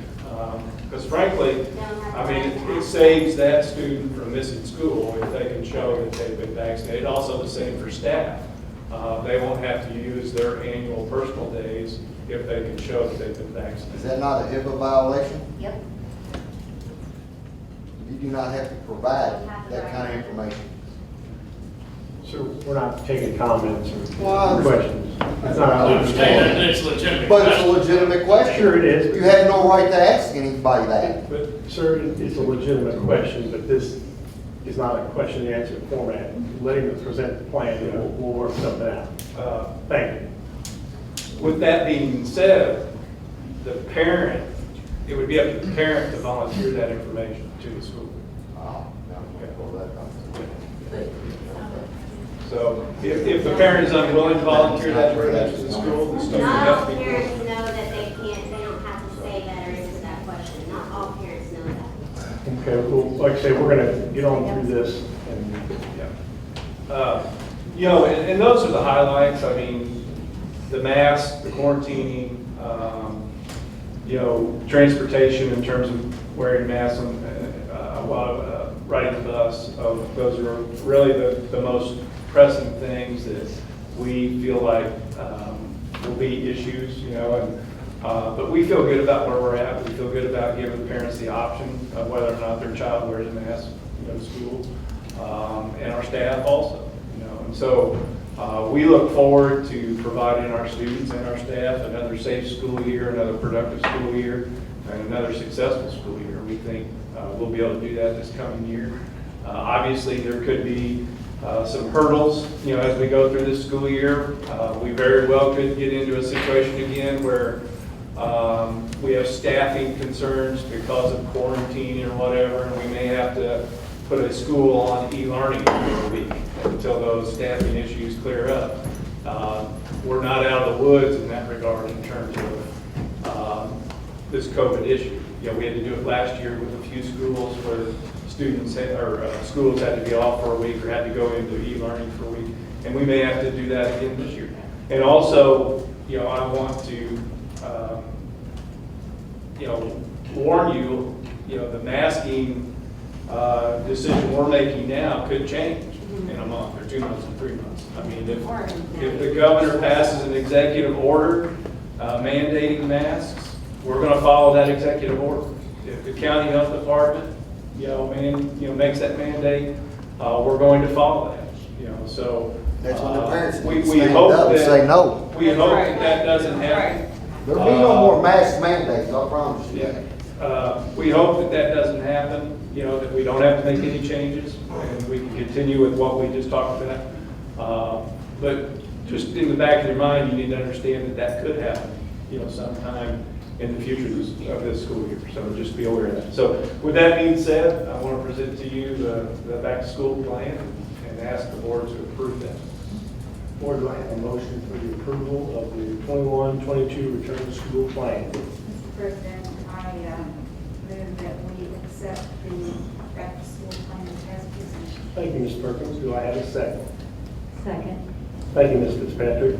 Because frankly, it saves that student from missing school if they can show that they've been vaccinated. Also the same for staff. They won't have to use their annual personal days if they can show that they've been vaccinated. Is that not a HIPAA violation? Yep. You do not have to provide that kind of information. So we're not taking comments or Well, questions. That's not how it's It's legitimate. But it's a legitimate question. Sure it is. You have no right to ask anybody that. But, sir, it's a legitimate question, but this is not a question and answer format. Let him present the plan, and we'll work something out. Thank you. With that being said, the parent, it would be up to the parent to volunteer that information to the school. Oh, no, well, that- So if the parent is unwilling to volunteer that information to the school, the student Not has all to be. parents know that they don't have to say that or answer that question. Not all parents know that. Okay, well, like I say, we're going to get on through this. And And those are the highlights. I mean, the masks, the quarantining, transportation in terms of wearing masks while riding the bus. Those are really the most pressing things that we feel like will be issues, but we feel good about where we're at. We feel good about giving the parents the option of whether or not their child wears a mask to school, and our staff also. And so we look forward to providing our students and our staff another safe school year, another productive school year, and another successful school year. We think we'll be able to do that this coming year. Obviously, there could be some hurdles, as we go through this school year. We very well could get into a situation again where we have staffing concerns because of quarantine or whatever, and we may have to put a school on e-learning for a week until those staffing issues clear up. We're not out of the woods in that regard in terms of this COVID issue. We had to do it last year with a few schools where schools had to be off for a week or had to go into e-learning for a week, and we may have to do that again this year. And also, I want to, warn you, the masking decision we're making now could change in a month or 2 months or 3 months. I mean, if the governor passes an executive order mandating masks, we're going to follow that executive order. If the county health department, makes that mandate, we're going to follow that. So That's when the parents we stand hope up and that say no. we hope that doesn't happen. There'll be no more mask mandates, I promise you. We hope that doesn't happen, that we don't have to make any changes, and we can continue with what we just talked about. But just in the back of your mind, you need to understand that could happen, sometime in the future of this school year. So just be aware of that. So with that being said, I want to present to you the back-to-school plan and ask the board to approve that. Board, do I have a motion for the approval of the 21-22 return to school plan? Mr. President, I move that we accept the back-to-school plan as presented. Thank you, Ms. Perkins. Do I have a second? Second. Thank you, Ms. Fitzpatrick.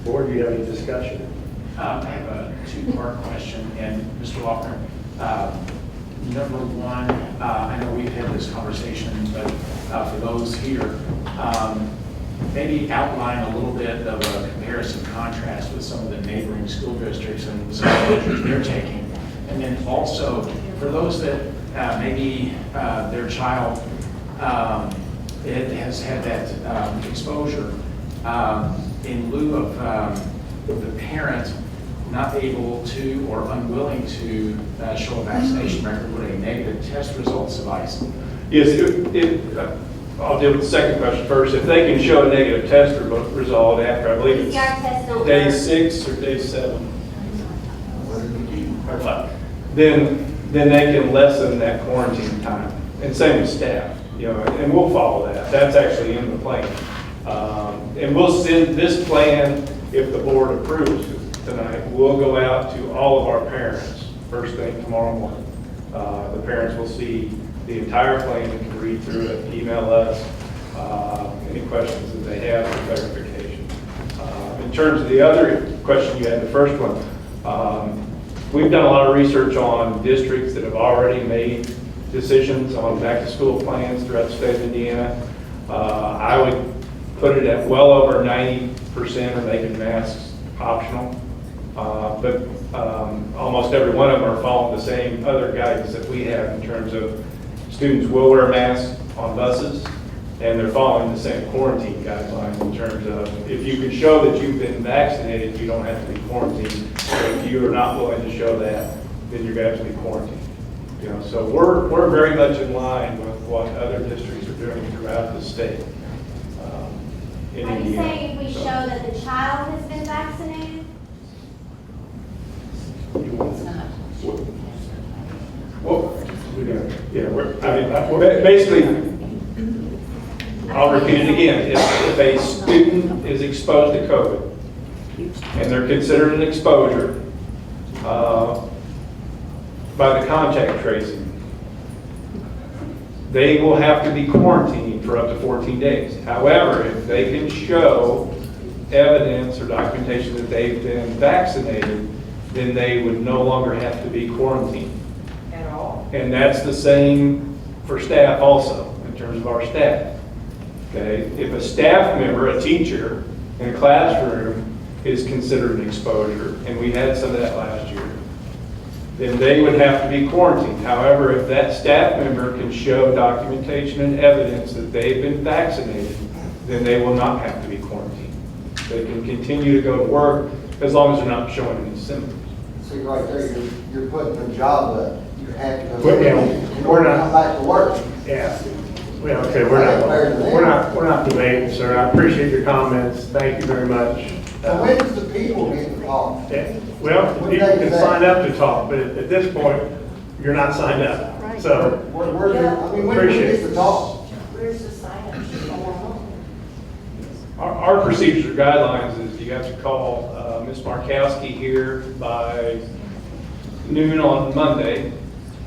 Board, do you have any discussion? I have a two-part question, and Mr. Walker, number one, I know we've had this conversation, but for those here, maybe outline a little bit of a comparison contrast with some of the neighboring school districts and some of the measures they're taking. And then also, for those that maybe their child has had that exposure, in lieu of the parent not able to or unwilling to show a vaccination record, would a negative test result suffice? Yes, I'll deal with the second question first. If they can show a negative test result after, I believe it's PCR tests don't day work. 6 or day 7, or 5, then they can lessen that quarantine time. And same with staff, and we'll follow that. That's actually in the plan. And we'll send this plan, if the board approves tonight, we'll go out to all of our parents first thing tomorrow morning. The parents will see the entire plan and can read through it, email us any questions that they have for clarification. In terms of the other question you had, the first one, we've done a lot of research on districts that have already made decisions on back-to-school plans throughout the state of Indiana. I would put it at well over 90% are making masks optional. But almost every one of them are following the same other guidance that we have in terms of students will wear masks on buses, and they're following the same quarantine guidelines in terms of if you can show that you've been vaccinated, you don't have to be quarantined. If you are not willing to show that, then you're going to have to be quarantined. So we're very much in line with what other districts are doing throughout the state. In Are you Indiana. saying if we show that the child has been vaccinated? Well, basically, I'll repeat it again. If a student is exposed to COVID and they're considered an exposure by the contact tracing, they will have to be quarantined for up to 14 days. However, if they can show evidence or documentation that they've been vaccinated, then they would no longer have to be quarantined. At all. And that's the same for staff also, in terms of our staff. Okay, if a staff member, a teacher in a classroom is considered an exposure, and we had some of that last year, then they would have to be quarantined. However, if that staff member can show documentation and evidence that they've been vaccinated, then they will not have to be quarantined. They can continue to go to work as long as they're not showing any symptoms. See, right there, you're putting the job up. You have to go. We're not- Come back to work. Yeah. Well, okay, we're not debating, sir. I appreciate your comments. Thank you very much. So when does the people get to talk? Yeah. Well, people can sign up to talk, but at this point, you're not signed up. So, When do we get to talk? Where's the sign-up sheet on our home? Our procedures or guidelines is you have to call Ms. Markowski here by noon on Monday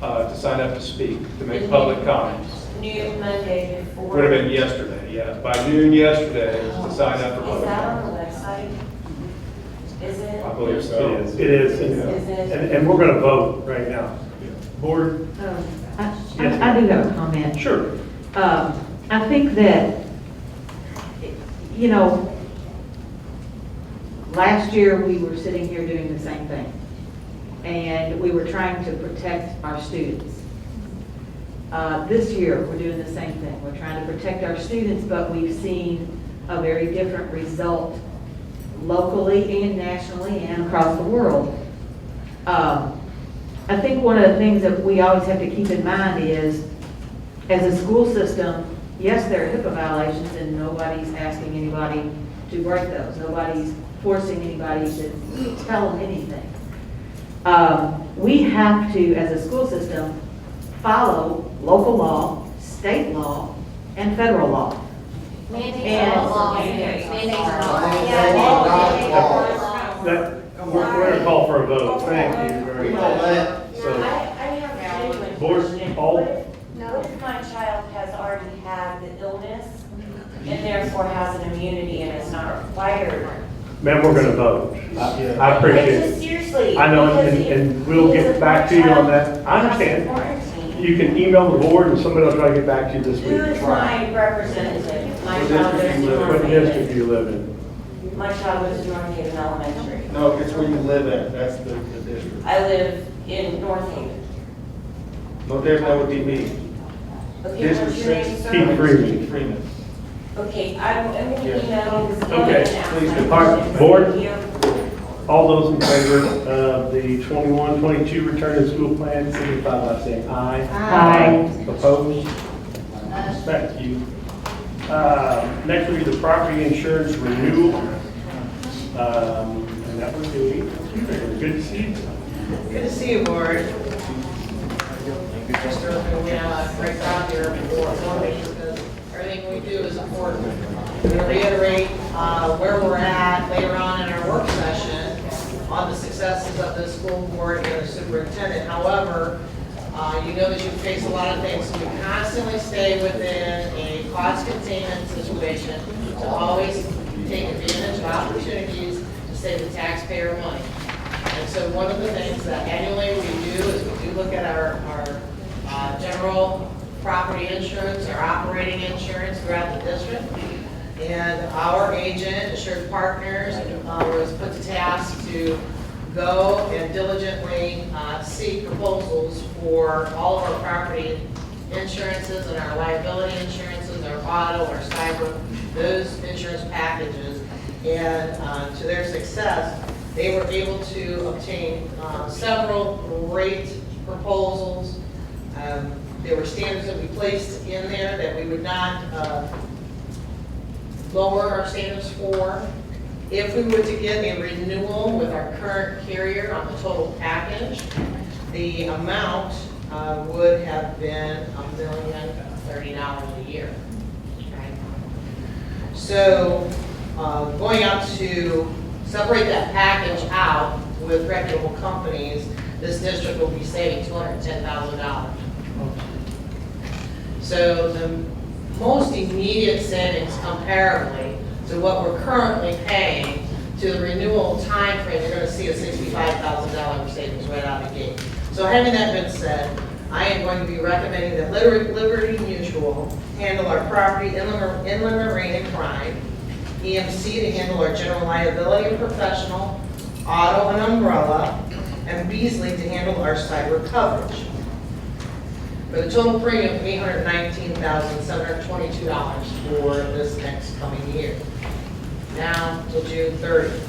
to sign up to speak, to make public comments. Noon Monday before. Would have been yesterday, yeah. By noon yesterday to sign up for Is public that on the comments. website? Is it? I believe so. it is. Is it? And we're going to vote right now. Board, Yes, I do have a comment. Sure. I think that, you know, last year we were sitting here doing the same thing. And we were trying to protect our students. This year, we're doing the same thing. We're trying to protect our students, but we've seen a very different result locally and nationally and across the world. I think one of the things that we always have to keep in mind is, as a school system, yes, there are HIPAA violations and nobody's asking anybody to break those. Nobody's forcing anybody to tell them anything. We have to, as a school system, follow local law, state law, and federal law. Mandates are law. Mandates. Mandates are law. Mandates are law. We're going to call for a vote. Thank you very much. So, I have a genuine Board, question. all- What if my child has already had the illness and therefore has an immunity and is not required? ma'am, we're going to vote. I appreciate Just it. seriously. I know, because and we'll because get if back my to you on child that. I has understand. quarantine, You can email the board and somebody will try to get back to you this who week. is my representative? My What child goes district to you live, North what district Haven. do you live in? My child goes to North Haven Elementary. No, it's where you live at, that's the district. I live in North Haven. No, there's no what do you mean? Okay, what's your name, sir? Keith Freeman. Keith Freeman. Okay, I'm gonna Yeah. email this. Okay, please do. All right, board? Thank you. All those in favor of the 21-22 return to school plan, signify by saying aye. Aye. Opposed? Thank you. Next will be the property insurance renewal. And that was Judy. Good to see you. Good to see you, Board. Mr. Irvin, we have a great job here for me because everything we do is important. We're going to reiterate where we're at later on in our work session on the successes of the school board and the superintendent. However, you know that you face a lot of things, so we constantly stay within a cost containment situation to always take advantage of opportunities to save the taxpayer money. And so one of the things that annually we do is we do look at our general property insurance, our operating insurance throughout the district. And our agent, Assured Partners, was put to task to go and diligently seek proposals for all of our property insurances and our liability insurances, our auto, our cyber, those insurance packages. And to their success, they were able to obtain several great proposals. There were standards that we placed in there that we would not lower our standards for. If we were to get a renewal with our current carrier on the total package, the amount would have been $1,030,000 a year. Okay? So going out to separate that package out with reputable companies, this district will be saving $210,000. So the most immediate savings comparably to what we're currently paying to the renewal time frame, you're going to see a $65,000 savings right out of the gate. So having that been said, I am going to be recommending that Liberty Mutual handle our property, inland marine and crime, EMC to handle our general liability and professional, auto and umbrella, and Beasley to handle our cyber coverage. For the total premium of $819,722 for this next coming year. Now till June 30th.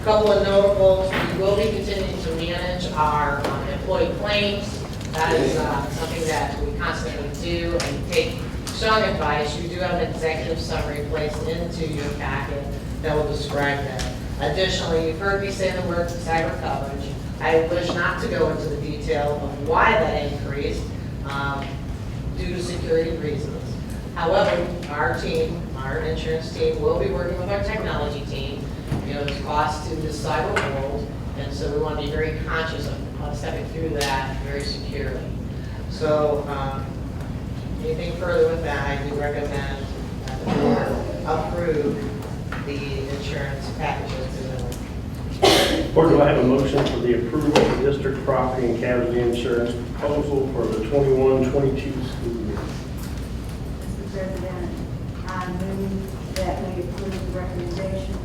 A couple of notables, we will be continuing to manage our employee claims. That is something that we constantly do and take strong advice. You do have an executive summary placed into your packet that will describe that. Additionally, you've heard me say the word cyber coverage. I wish not to go into the detail of why that increased due to security reasons. However, our team, our insurance team, will be working with our technology team. You know, there's costs to this cyber world, and so we want to be very conscious of stepping through that very securely. So, anything further with that, I do recommend that the board approve the insurance packages presented. Board, do I have a motion for the approval of the district property and casualty insurance proposal for the 21-22 school year? Mr. President, I move that we approve the recommendation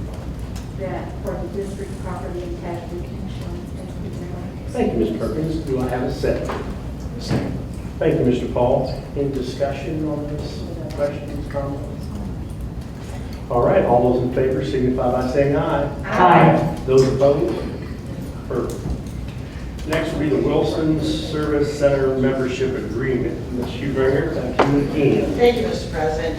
that for the district property and casualty insurance as presented. Thank you, Ms. Perkins. Do I have a second? Thank you, Mr. Paul. Any discussion on this? Questions, comments? All right, all those in favor signify by saying aye. Aye. Those opposed? Perfect. Next will be the Wilson Service Center membership agreement. Ms. Schubringer, thank you again. Thank you, Mr. President.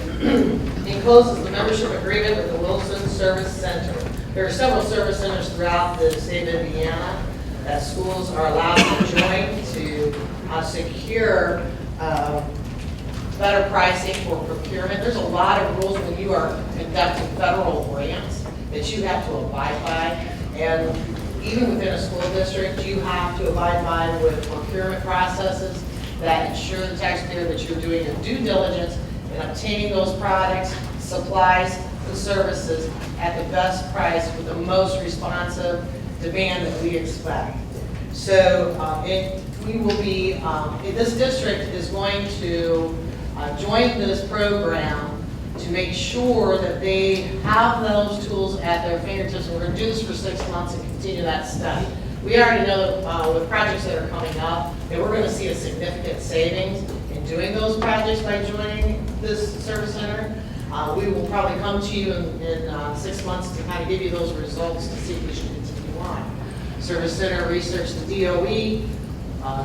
Enclosed is the membership agreement with the Wilson Service Center. There are several service centers throughout the state of Indiana that schools are allowed to join to secure better pricing for procurement. There's a lot of rules when you are conducting federal grants that you have to abide by. And even within a school district, you have to abide by with procurement processes that ensure the taxpayer that you're doing your due diligence in obtaining those products, supplies, and services at the best price with the most responsive demand that we expect. So we will be, this district is going to join this program to make sure that they have those tools at their fingertips. We're going to do this for 6 months and continue that study. We already know that with projects that are coming up, that we're going to see a significant savings in doing those projects by joining this service center. We will probably come to you in 6 months to kind of give you those results to see if we should continue on. Service Center researched the DOE,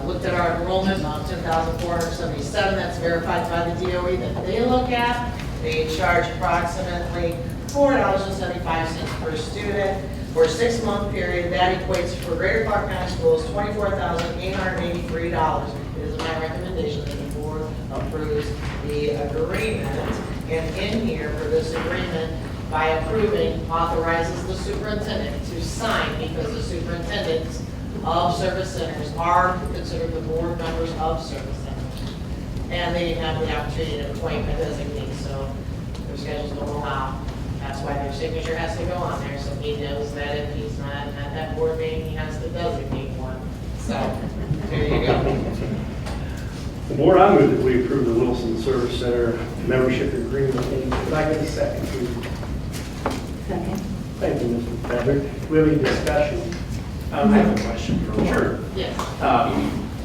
looked at our enrollment of 10,477. That's verified by the DOE that they look at. They charge approximately $4.75 per student for a 6-month period. That equates for Greater Clark County Schools $24,883. It is my recommendation that the board approves the agreement. And in here for this agreement, by approving, authorizes the superintendent to sign, because the superintendents of service centers are considered the board members of service centers. And they have the opportunity to appoint a designee, so their schedules don't allow. That's why their signature has to go on there, so he knows that if he's not at that board meeting, he has to designate one. So, there you go. The board, I move that we approve the Wilson Service Center membership agreement. Can I get a second, please? Second. Thank you, Mr. Patrick. Do we have any discussion? I have a question for Laura. Sure. Yes.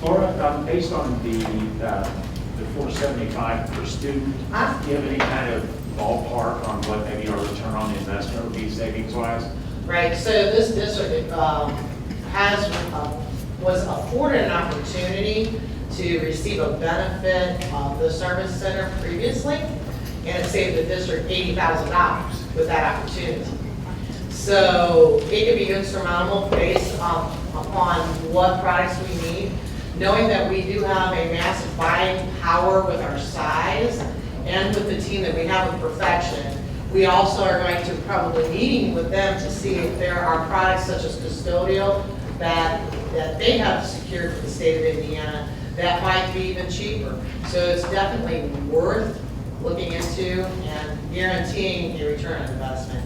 Laura, based on the $475 per student, do you have any kind of ballpark on what maybe our return on the investment would be savings-wise? Right, so this district was afforded an opportunity to receive a benefit of the service center previously, and it saved the district $80,000 with that opportunity. So it could be insurmountable based upon what products we need, knowing that we do have a massive buying power with our size and with the team that we have with Perfection. We also are going to probably meeting with them to see if there are products such as custodial that they have secured for the state of Indiana that might be even cheaper. So it's definitely worth looking into and guaranteeing a return on investment.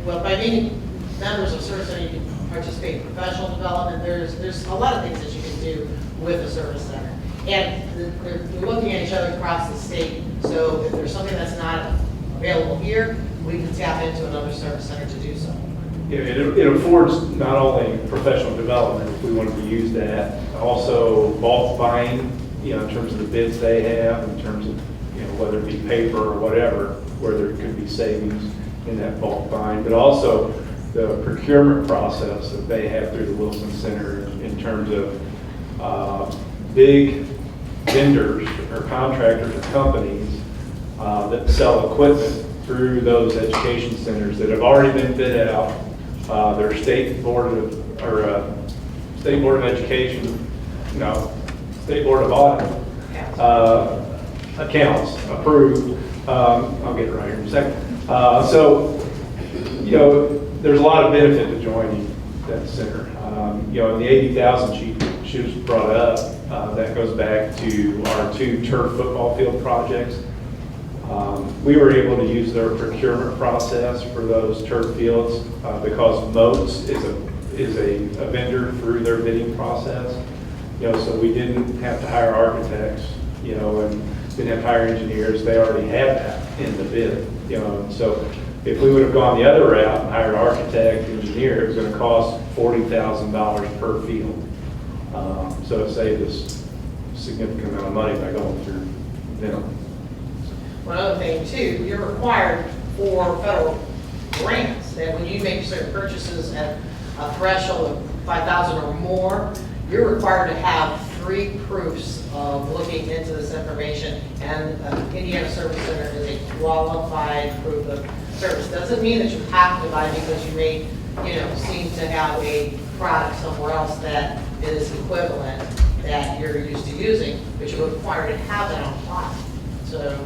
By being members of Service Center, you can participate in professional development. There's a lot of things that you can do with a service center. And we're looking at each other across the state. So if there's something that's not available here, we can tap into another service center to do so. Yeah, it affords not only professional development, if we wanted to use that, also bulk buying, in terms of the bids they have, in terms of, whether it be paper or whatever, where there could be savings in that bulk buying, but also the procurement process that they have through the Wilson Center in terms of big vendors or contractors or companies that sell equipment through those education centers that have already been bid out. Their state board of education, state board of audit accounts approved. I'll get it right here in a second. So, there's a lot of benefit to joining that center. And the 80,000 she was brought up, that goes back to our 2 turf football field projects. We were able to use their procurement process for those turf fields because Moats is a vendor through their bidding process. So we didn't have to hire architects, and didn't have to hire engineers. They already had that in the bid, And so if we would have gone the other route and hired an architect, engineer, it was going to cost $40,000 per field. So it saved us a significant amount of money by going through them. One other thing too, you're required for federal grants that when you make certain purchases at a threshold of 5,000 or more, you're required to have 3 proofs of looking into this information, and Indiana Service Center is a qualified proof of service. Doesn't mean that you have to buy because you may, seem to have a product somewhere else that is equivalent that you're used to using, but you're required to have that on file. So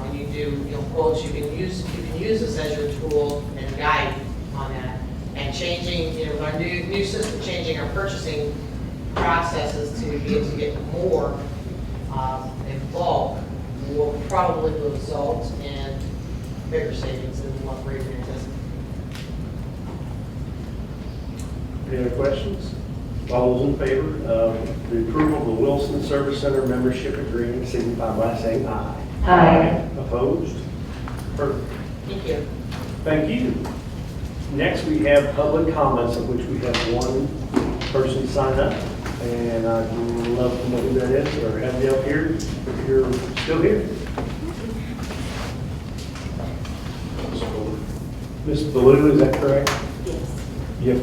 when you do quotes, you can use this as your tool and guide on that. And changing, our new system, changing our purchasing processes to be able to get more in bulk will probably result in bigger savings than what we're anticipating. Any other questions? All those in favor of the approval of the Wilson Service Center membership agreement, signify by saying aye. Aye. Opposed? Perfect. Thank you. Thank you. Next, we have public comments, of which we have one person sign up. And I'd love to know who that is, or have you up here if you're still here. Ms. Ballou, is that correct? Yes.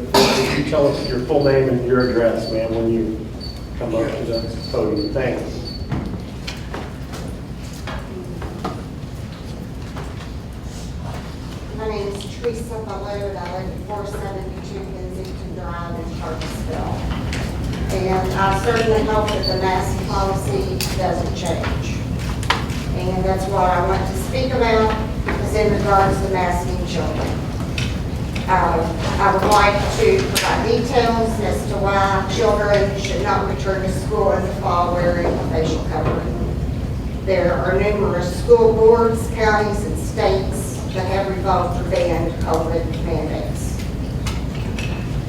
You tell us your full name and your address, ma'am, when you come up to the podium. Thanks. My name is Teresa Ballou, and I live at 472 Kensington Drive in Charleston. And I certainly hope that the mask policy doesn't change. And that's what I want to speak about, is in regards to masking children. I would like to provide details as to why children should not return to school in the fall wearing a facial covering. There are numerous school boards, counties, and states that have revoked or banned COVID mandates.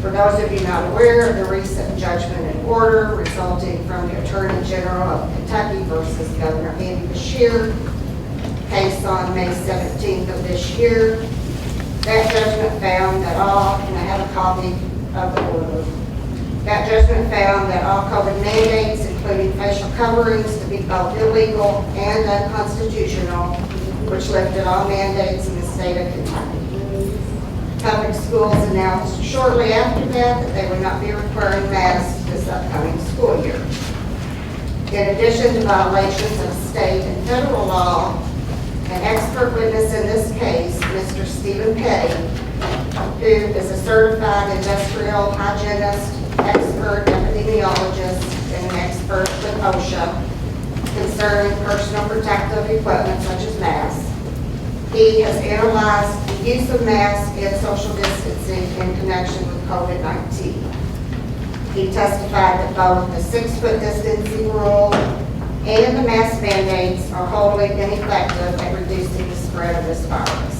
For those of you not aware of the recent judgment and order resulting from the Attorney General of Kentucky versus Governor Andy Beshear, case on May 17th of this year, that judgment found that all, and I have a copy of the order, that judgment found that all COVID mandates, including facial coverings, to be both illegal and unconstitutional, which lifted all mandates in the state of Kentucky. Public schools announced shortly after that they would not be requiring masks this upcoming school year. In addition to violations of state and federal law, an expert witness in this case, Mr. Stephen Petty, who is a certified industrial hygienist, expert epidemiologist, and an expert with OSHA concerning personal protective equipment such as masks. He has analyzed the use of masks and social distancing in connection with COVID-19. He testified that both the 6-foot distancing rule and the mask mandates are wholly ineffective at reducing the spread of this virus.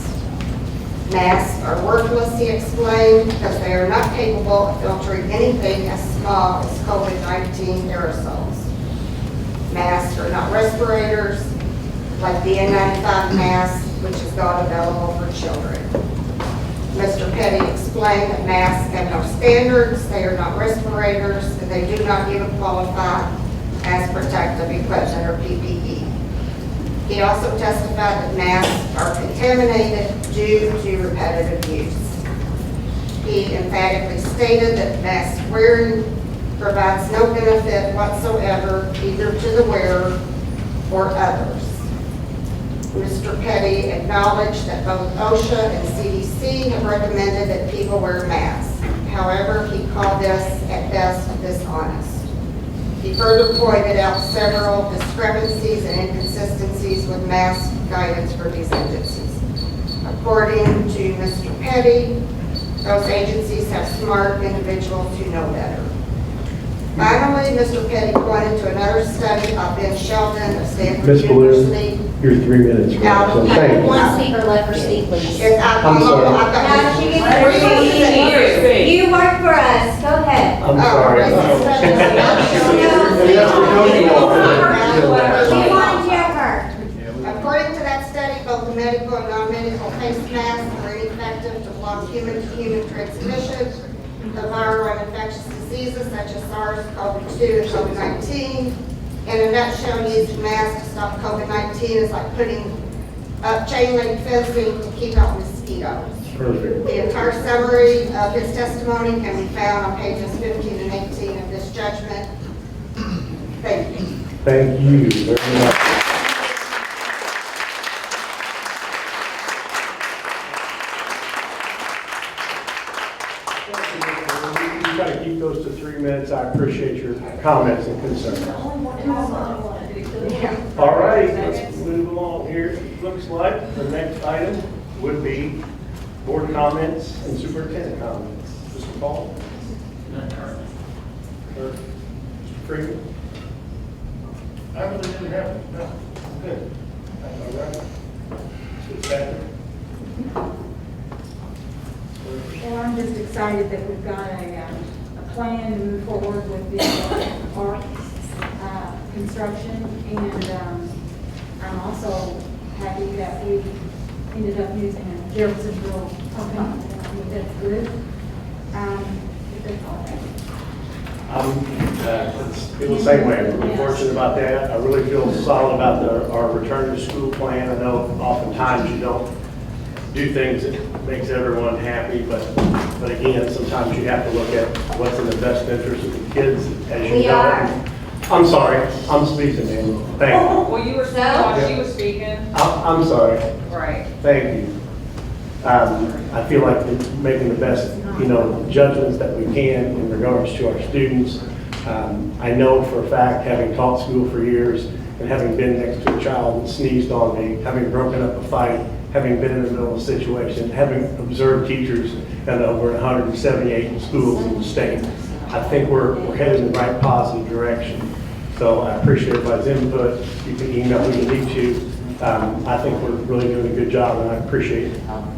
Masks are worthless, he explained, because they are not capable of filtering anything as small as COVID-19 aerosols. Masks are not respirators, like the N95 mask, which is not available for children. Mr. Petty explained that masks have no standards, they are not respirators, and they do not even qualify as protective equipment or PPE. He also testified that masks are contaminated due to repetitive use. He emphatically stated that mask wearing provides no benefit whatsoever either to the wearer or others. Mr. Petty acknowledged that both OSHA and CDC have recommended that people wear masks. However, he called this, at best, dishonest. He further pointed out several discrepancies and inconsistencies with mask guidance for these agencies. According to Mr. Petty, those agencies have smart individuals who know better. Finally, Mr. Petty pointed to another study by Ben Sheldon of Stanford Ms. Ballou, University. your 3 minutes. Now, So thank you. one speaker let her speak, please. I'm sorry. I've got Now, she gets three. three. You work for us, go ahead. I'm sorry. We want Jennifer. According to that study, both the medical and non-medical face masks are ineffective to block human-to-human transmission of viral and infectious diseases such as SARS-CoV-2 and COVID-19. In a nutshell, using masks to stop COVID-19 is like putting up chain link fencing to keep out mosquitoes. Perfect. The entire summary of his testimony can be found on pages 15 and 18 of this judgment. Thank you. Thank you very much. You try to keep those to 3 minutes. I appreciate your comments and concerns. All right, let's move along here. Looks like the next item would be board comments and superintendent comments. Mr. Paul? Mr. Freeman? I really didn't have it. No. Good. All right. Mr. Patrick? Well, I'm just excited that we've got a plan to move forward with the park construction, and I'm also happy that we ended up using a Jeffersonville company. I think that's good. That's all right. Feel the same way. I'm fortunate about that. I really feel solid about our return to school plan. I know oftentimes you don't do things that makes everyone happy, but again, sometimes you have to look at what's in the best interest of the kids as you We go. are. I'm sorry. I'm speaking, man. Thank you. Well, you were saying while she was speaking. I'm sorry. Right. Thank you. I feel like we're making the best, judgments that we can in regards to our students. I know for a fact, having taught school for years and having been next to a child that sneezed on me, having broken up a fight, having been in the middle of a situation, having observed teachers in over 178 schools in the state, I think we're headed in the right positive direction. So I appreciate everybody's input. You can email who you need to. I think we're really doing a good job, and I appreciate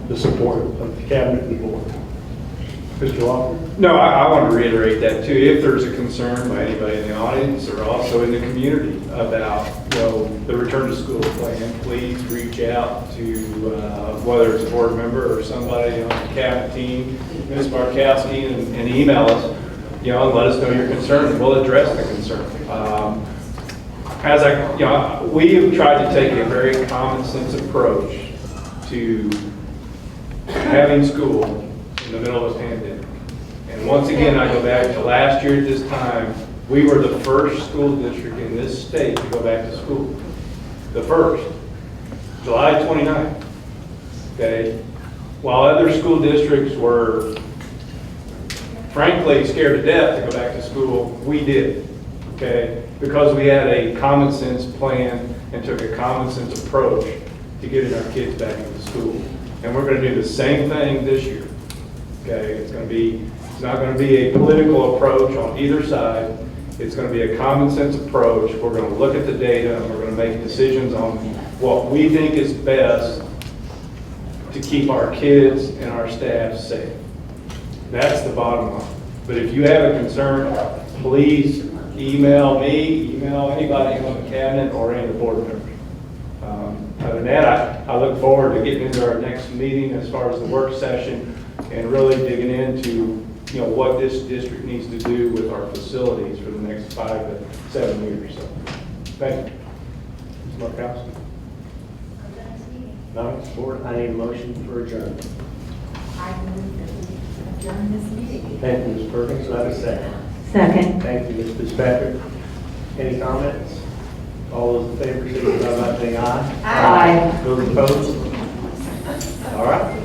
the support of the cabinet and the board. Mr. Walker? No, I want to reiterate that too. If there's a concern by anybody in the audience or also in the community about, the return to school plan, please reach out to whether it's a board member or somebody on the cabinet team, Ms. Barkowski, and email us, and let us know your concern, and we'll address the concern. We have tried to take a very common sense approach to having school in the middle of a pandemic. And once again, I go back to last year at this time, we were the first school district in this state to go back to school. The first, July 29th, okay? While other school districts were frankly scared to death to go back to school, we did, okay? Because we had a common sense plan and took a common sense approach to getting our kids back into school. And we're going to do the same thing this year, okay? It's not going to be a political approach on either side. It's going to be a common sense approach. We're going to look at the data and we're going to make decisions on what we think is best to keep our kids and our staff safe. That's the bottom line. But if you have a concern, please email me, email anybody on the cabinet or any of the board members. Other than that, I look forward to getting into our next meeting as far as the work session and really digging into what this district needs to do with our facilities for the next 5 to 7 years. So, thank you. Ms. Markowski? No, board, I need a motion for adjournment. I move that we adjourn this meeting. Thank you, Ms. Perkins. Do I have a second? Second. Thank you, Ms. Fitzpatrick. Any comments? All those in favor, signify by saying aye. Aye. Those opposed? All right.